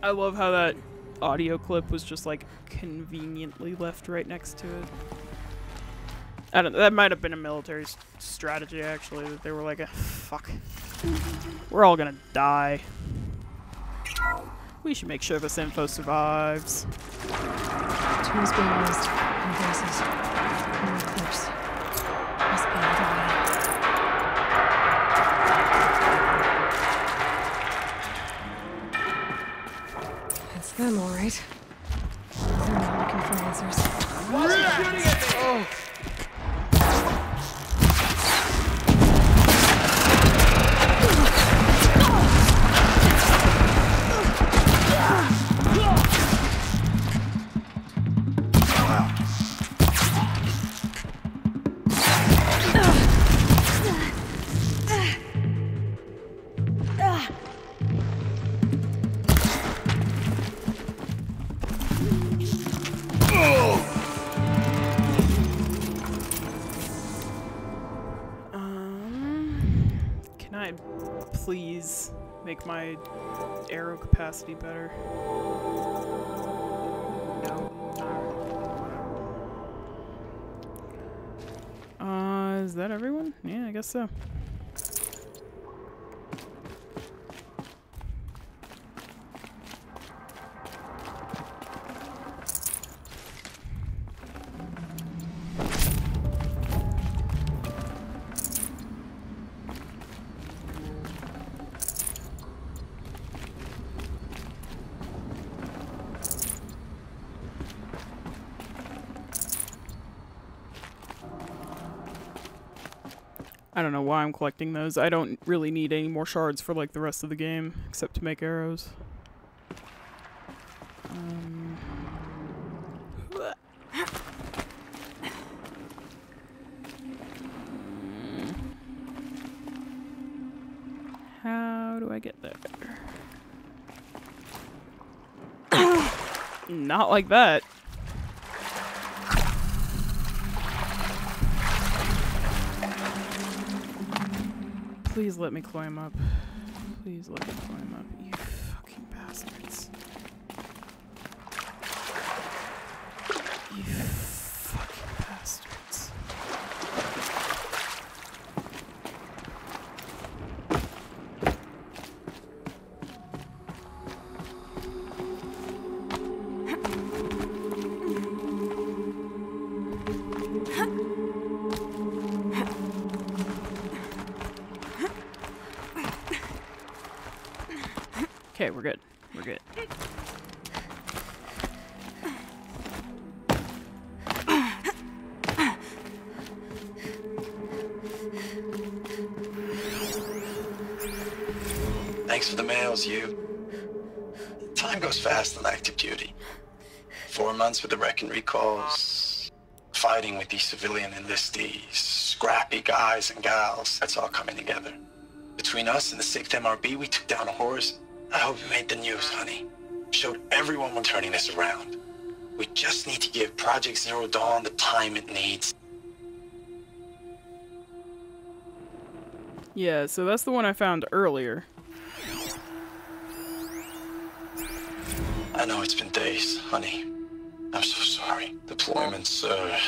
I love how that audio clip was just like conveniently left right next to it. I don't know, that might have been a military strategy actually, that they were like, fuck. We're all gonna die. We should make sure this info survives. Tools being used in places. More clips. Must be another way. It's them, all right. They're not looking for answers. Why are you shooting at me? Oh. Can I please make my arrow capacity better? No. Is that everyone? Yeah, I guess so. I don't know why I'm collecting those. I don't really need any more shards for like the rest of the game, except to make arrows. How do I get there? Not like that. Please let me climb up. Please let me climb up, you fucking bastards. You fucking bastards. Okay, we're good. We're good. Thanks for the mails, you. Time goes fast on active duty. 4 months with the wreck and recalls, fighting with these civilian enlistees, scrappy guys and gals. That's all coming together. Between us and the 6th MRB, we took down a horse. I hope you made the news, honey. Showed everyone we're turning this around. We just need to give Project Zero Dawn the time it needs. Yeah, so that's the one I found earlier. I know it's been days, honey. I'm so sorry. Deployments are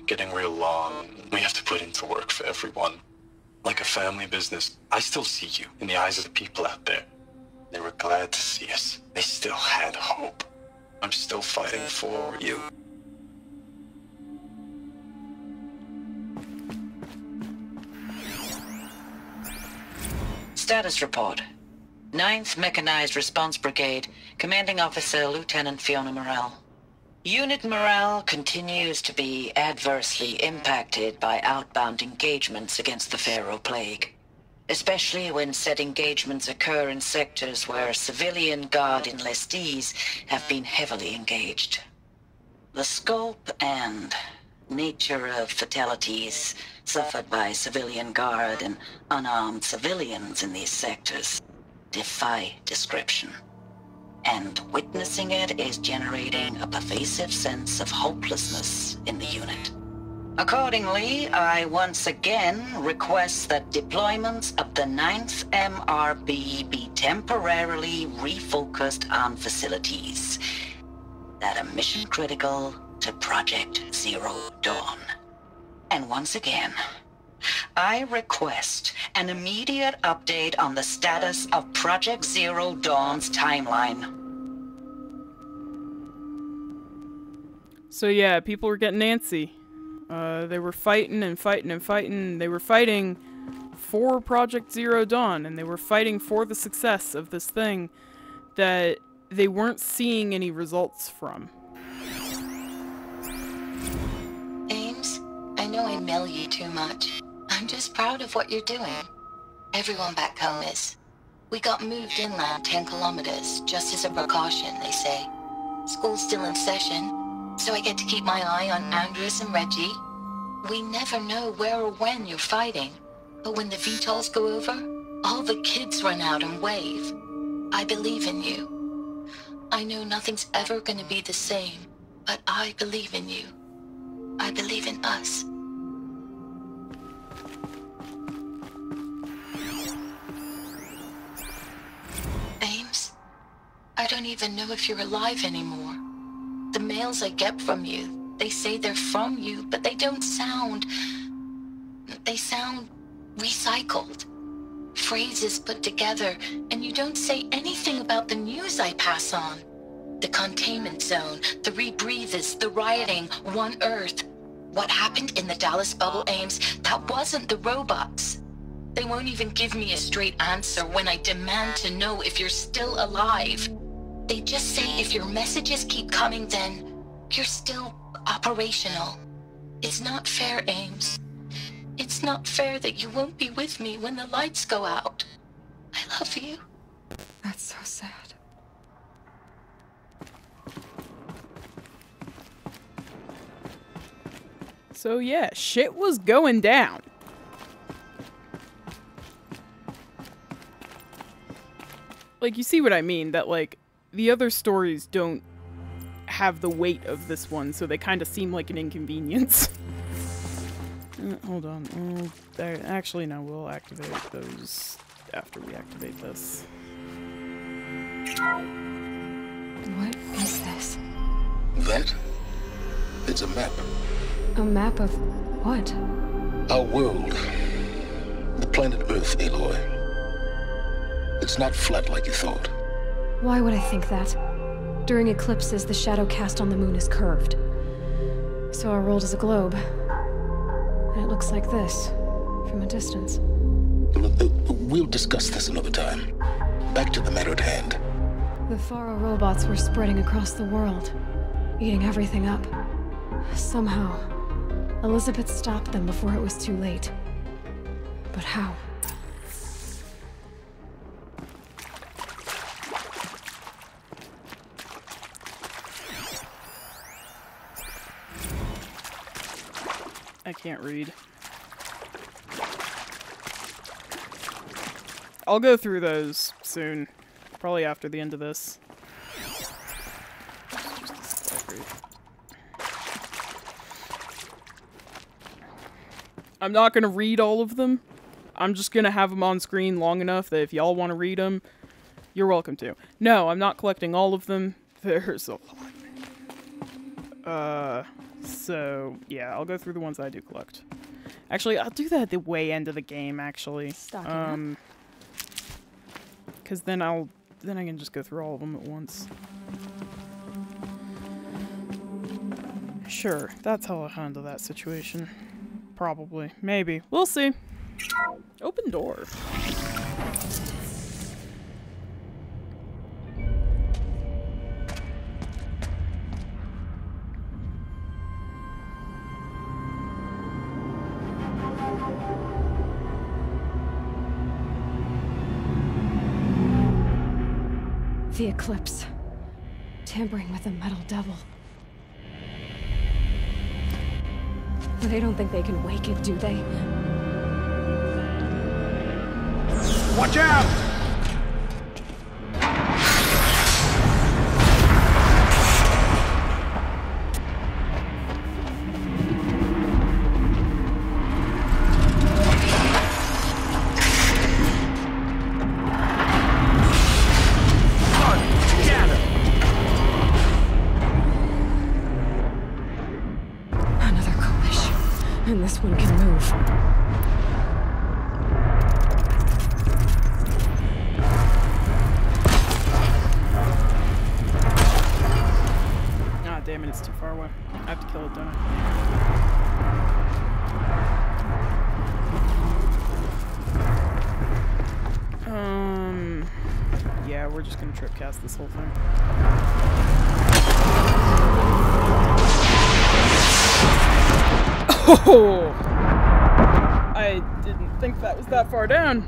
getting real long. We have to put into work for everyone. Like a family business. I still see you in the eyes of the people out there. They were glad to see us. They still had hope. I'm still fighting for you. Status report. 9th Mechanized Response Brigade, Commanding Officer Lieutenant Fiona Morell. Unit morale continues to be adversely impacted by outbound engagements against the Pharaoh Plague, especially when said engagements occur in sectors where civilian guard enlistees have been heavily engaged. The scope and nature of fatalities suffered by civilian guard and unarmed civilians in these sectors defy description. And witnessing it is generating a pervasive sense of hopelessness in the unit. Accordingly, I once again request that deployments of the 9th MRB be temporarily refocused on facilities that are mission critical to Project Zero Dawn. And once again, I request an immediate update on the status of Project Zero Dawn's timeline. So yeah, people were getting antsy. They were fighting and fighting and fighting. They were fighting for Project Zero Dawn, and they were fighting for the success of this thing that they weren't seeing any results from. Ames, I know I mail you too much. I'm just proud of what you're doing. Everyone back home is. We got moved inland 10 kilometers, just as a precaution, they say. School's still in session, so I get to keep my eye on Andres and Reggie. We never know where or when you're fighting, but when the VTOLs go over, all the kids run out and wave. I believe in you. I know nothing's ever gonna be the same, but I believe in you. I believe in us. Ames, I don't even know if you're alive anymore. The mails I get from you, they say they're from you, but they don't sound... They sound recycled. Phrases put together, and you don't say anything about the news I pass on. The containment zone, the rebreathers, the rioting, One Earth. What happened in the Dallas bubble, Ames, that wasn't the robots. They won't even give me a straight answer when I demand to know if you're still alive. They just say if your messages keep coming, then you're still operational. It's not fair, Ames. It's not fair that you won't be with me when the lights go out. I love you. That's so sad. So yeah, shit was going down. Like, you see what I mean? That, like, the other stories don't have the weight of this one, so they kind of seem like an inconvenience. Hold on. Actually, no, we'll activate those after we activate this. What is this? That? It's a map. A map of what? Our world. The planet Earth, Aloy. It's not flat like you thought. Why would I think that? During eclipses, the shadow cast on the moon is curved. So our world is a globe. And it looks like this, from a distance. We'll discuss this another time. Back to the matter at hand. The Faro robots were spreading across the world, eating everything up. Somehow, Elizabeth stopped them before it was too late. But how? I can't read. I'll go through those soon. Probably after the end of this. I'm not going to read all of them. I'm just going to have them on screen long enough that if y'all want to read them, you're welcome to. No, I'm not collecting all of them. There's a lot. So, yeah, I'll go through the ones I do collect. Actually, I'll do that at the way end of the game, actually. Because then I can just go through all of them at once. Sure, that's how I'll handle that situation. Probably. Maybe. We'll see. Open door. The eclipse. Tampering with the metal devil. They don't think they can wake it, do they? Watch out! And this one can move. Ah, damn it, it's too far away. I have to kill it, don't I? Yeah, we're just gonna trip cast this whole thing. Oh! I didn't think that was that far down.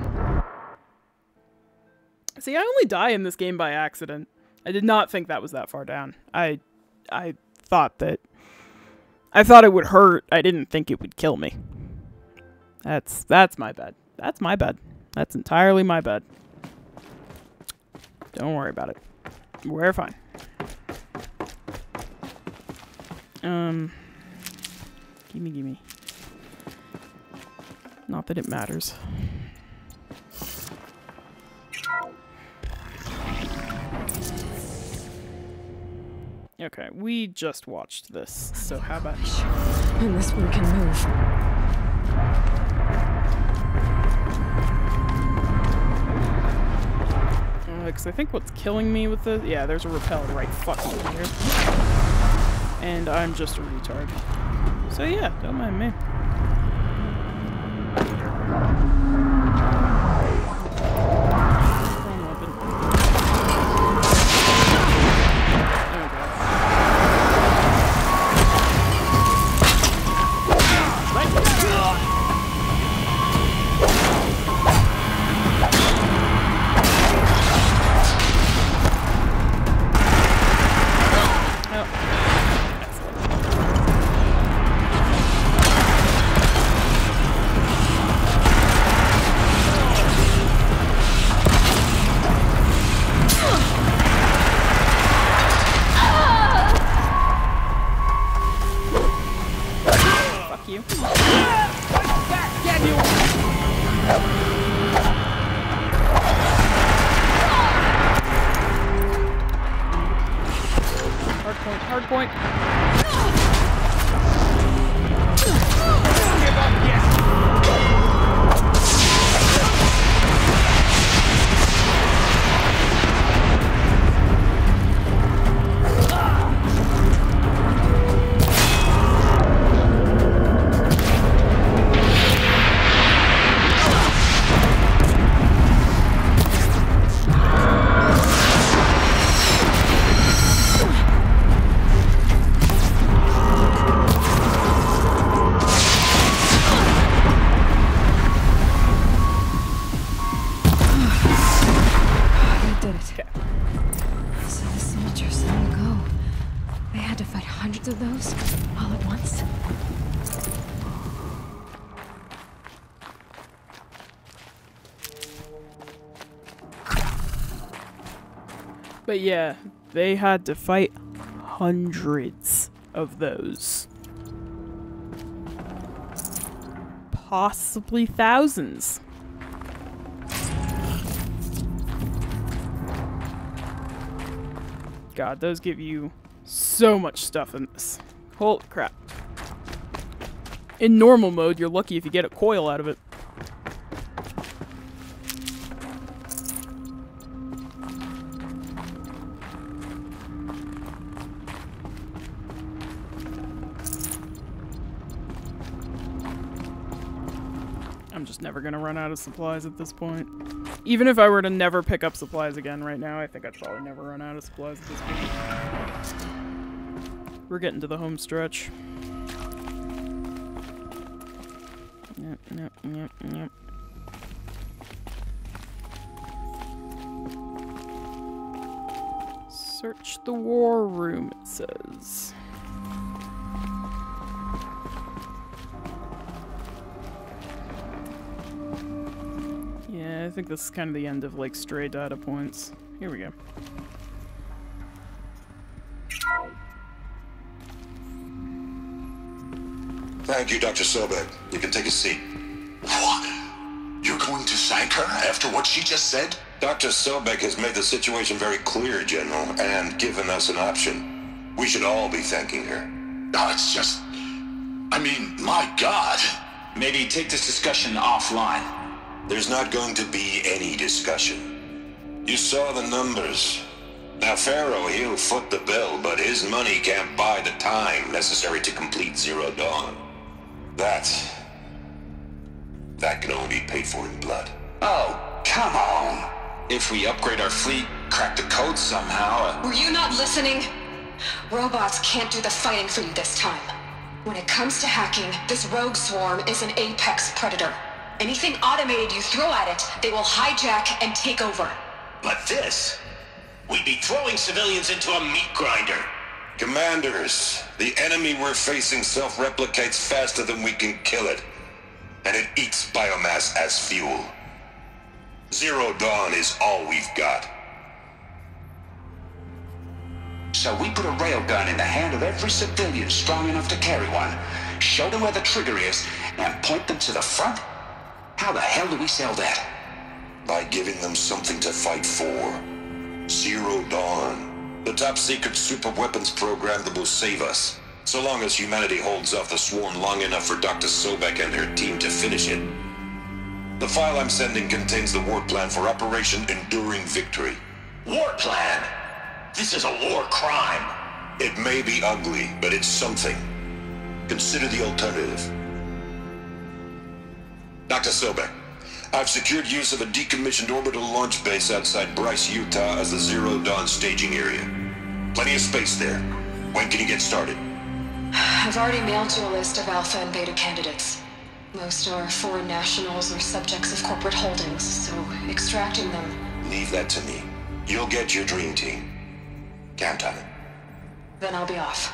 See, I only die in this game by accident. I did not think that was that far down. I thought that... I thought it would hurt. I didn't think it would kill me. That's my bad. That's my bad. That's entirely my bad. Don't worry about it. We're fine. Gimme. Not that it matters. Okay, we just watched this, so how about... And this one can move. Because I think what's killing me with the... Yeah, there's a rappel right fucking here. And I'm just a retard. So yeah, don't mind me. Hard point. Give up yet. Of those all at once. But yeah, they had to fight hundreds of those. Possibly thousands. God, those give you so much stuff in this. Holy crap. In normal mode, you're lucky if you get a coil out of it. I'm just never gonna run out of supplies at this point. Even if I were to never pick up supplies again right now, I think I'd probably never run out of supplies at this point. We're getting to the home stretch. Yep. Search the war room, it says. Yeah, I think this is kind of the end of, like, stray data points. Here we go. Thank you, Dr. Sobek. You can take a seat. What? You're going to thank her after what she just said? Dr. Sobek has made the situation very clear, General, and given us an option. We should all be thanking her. Oh, it's just... I mean, my God. Maybe take this discussion offline. There's not going to be any discussion. You saw the numbers. Now, Pharaoh, he'll foot the bill, but his money can't buy the time necessary to complete Zero Dawn. That can only be paid for in blood. Oh, come on. If we upgrade our fleet, crack the code somehow... Were you not listening? Robots can't do the fighting for you this time. When it comes to hacking, this rogue swarm is an apex predator. Anything automated you throw at it, they will hijack and take over. But this... we'd be throwing civilians into a meat grinder. Commanders, the enemy we're facing self-replicates faster than we can kill it. And it eats biomass as fuel. Zero Dawn is all we've got. So we put a railgun in the hand of every civilian strong enough to carry one, show them where the trigger is, and point them to the front? How the hell do we sell that? By giving them something to fight for. Zero Dawn. The top-secret super-weapons program that will save us. So long as humanity holds off the swarm long enough for Dr. Sobek and her team to finish it. The file I'm sending contains the war plan for Operation Enduring Victory. War plan? This is a war crime. It may be ugly, but it's something. Consider the alternative. Dr. Sobek, I've secured use of a decommissioned orbital launch base outside Bryce, Utah as the Zero Dawn staging area. Plenty of space there. When can you get started? I've already mailed you a list of alpha and beta candidates. Most are foreign nationals or subjects of corporate holdings, so extracting them... Leave that to me. You'll get your dream team. Count on it. Then I'll be off.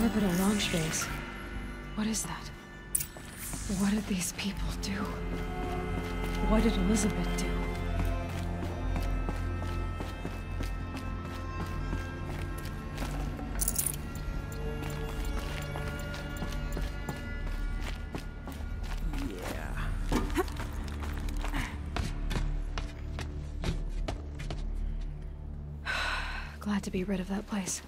Orbital launch base. What is that? What did these people do? What did Elizabeth do? Glad to be rid of that place.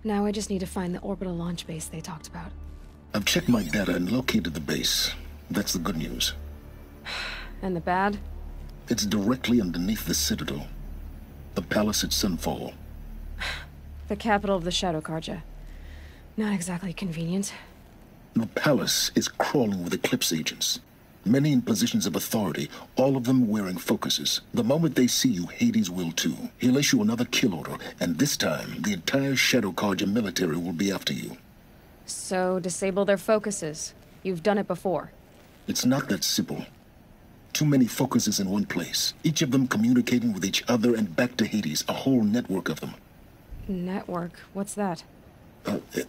Now I just need to find the orbital launch base they talked about. I've checked my data and located the base. That's the good news. And the bad? It's directly underneath the Citadel. The palace at Sunfall. The capital of the Shadow Carja. Not exactly convenient. The palace is crawling with Eclipse agents. Many in positions of authority, all of them wearing focuses. The moment they see you, Hades will too. He'll issue another kill order, and this time, the entire Shadow Carja military will be after you. So, disable their focuses. You've done it before. It's not that simple. Too many focuses in one place. Each of them communicating with each other and back to Hades, a whole network of them. Network? What's that?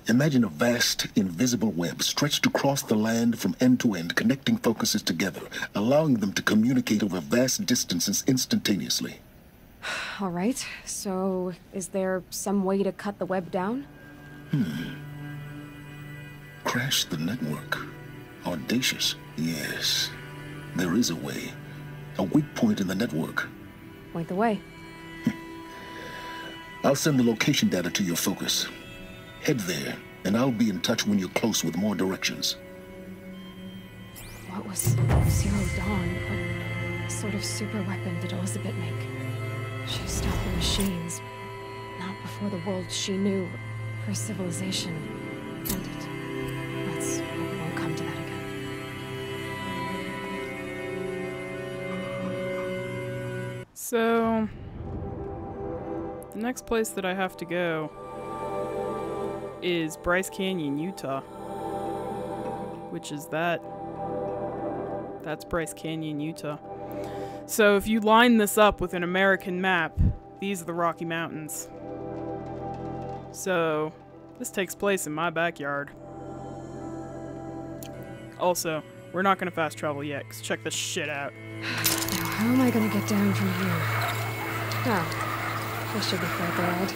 Imagine a vast, invisible web stretched across the land from end to end, connecting focuses together, allowing them to communicate over vast distances instantaneously. All right, so is there some way to cut the web down? Crash the network. Audacious. Yes, there is a way. A weak point in the network. Point the way. I'll send the location data to your focus. Head there, and I'll be in touch when you're close with more directions. What was Zero Dawn? What sort of super weapon did Elizabeth make? She stopped the machines. Not before the world she knew. Her civilization ended. Let's hope it won't come to that again. So, the next place that I have to go is Bryce Canyon, Utah. Which is that. That's Bryce Canyon, Utah. So if you line this up with an American map, these are the Rocky Mountains. So, this takes place in my backyard. Also, we're not gonna fast travel yet, because check this shit out. Now, how am I gonna get down from here? Oh, this should be quite the ride.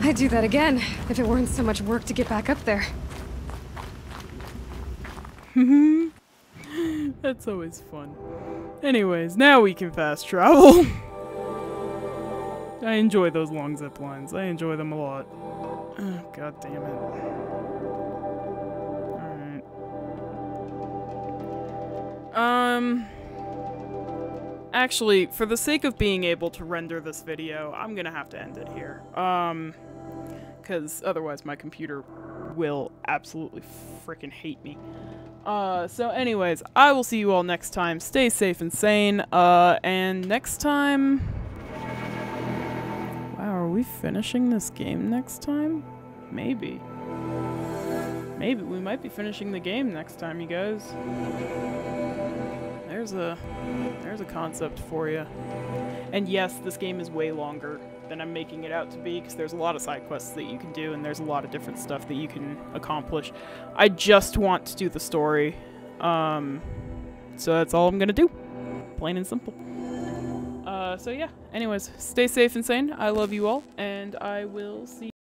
I'd do that again, if it weren't so much work to get back up there. That's always fun. Anyways, now we can fast travel. I enjoy those long zip lines. I enjoy them a lot. Oh, God damn it. Alright. Actually, for the sake of being able to render this video, I'm gonna have to end it here. Because otherwise my computer will absolutely freaking hate me. So anyways, I will see you all next time. Stay safe and sane. And next time... Wow, are we finishing this game next time? Maybe. Maybe we might be finishing the game next time, you guys. There's a concept for you. And yes, this game is way longer than I'm making it out to be, because there's a lot of side quests that you can do, and there's a lot of different stuff that you can accomplish. I just want to do the story. So that's all I'm gonna do. Plain and simple. So yeah, anyways, stay safe and sane. I love you all, and I will see you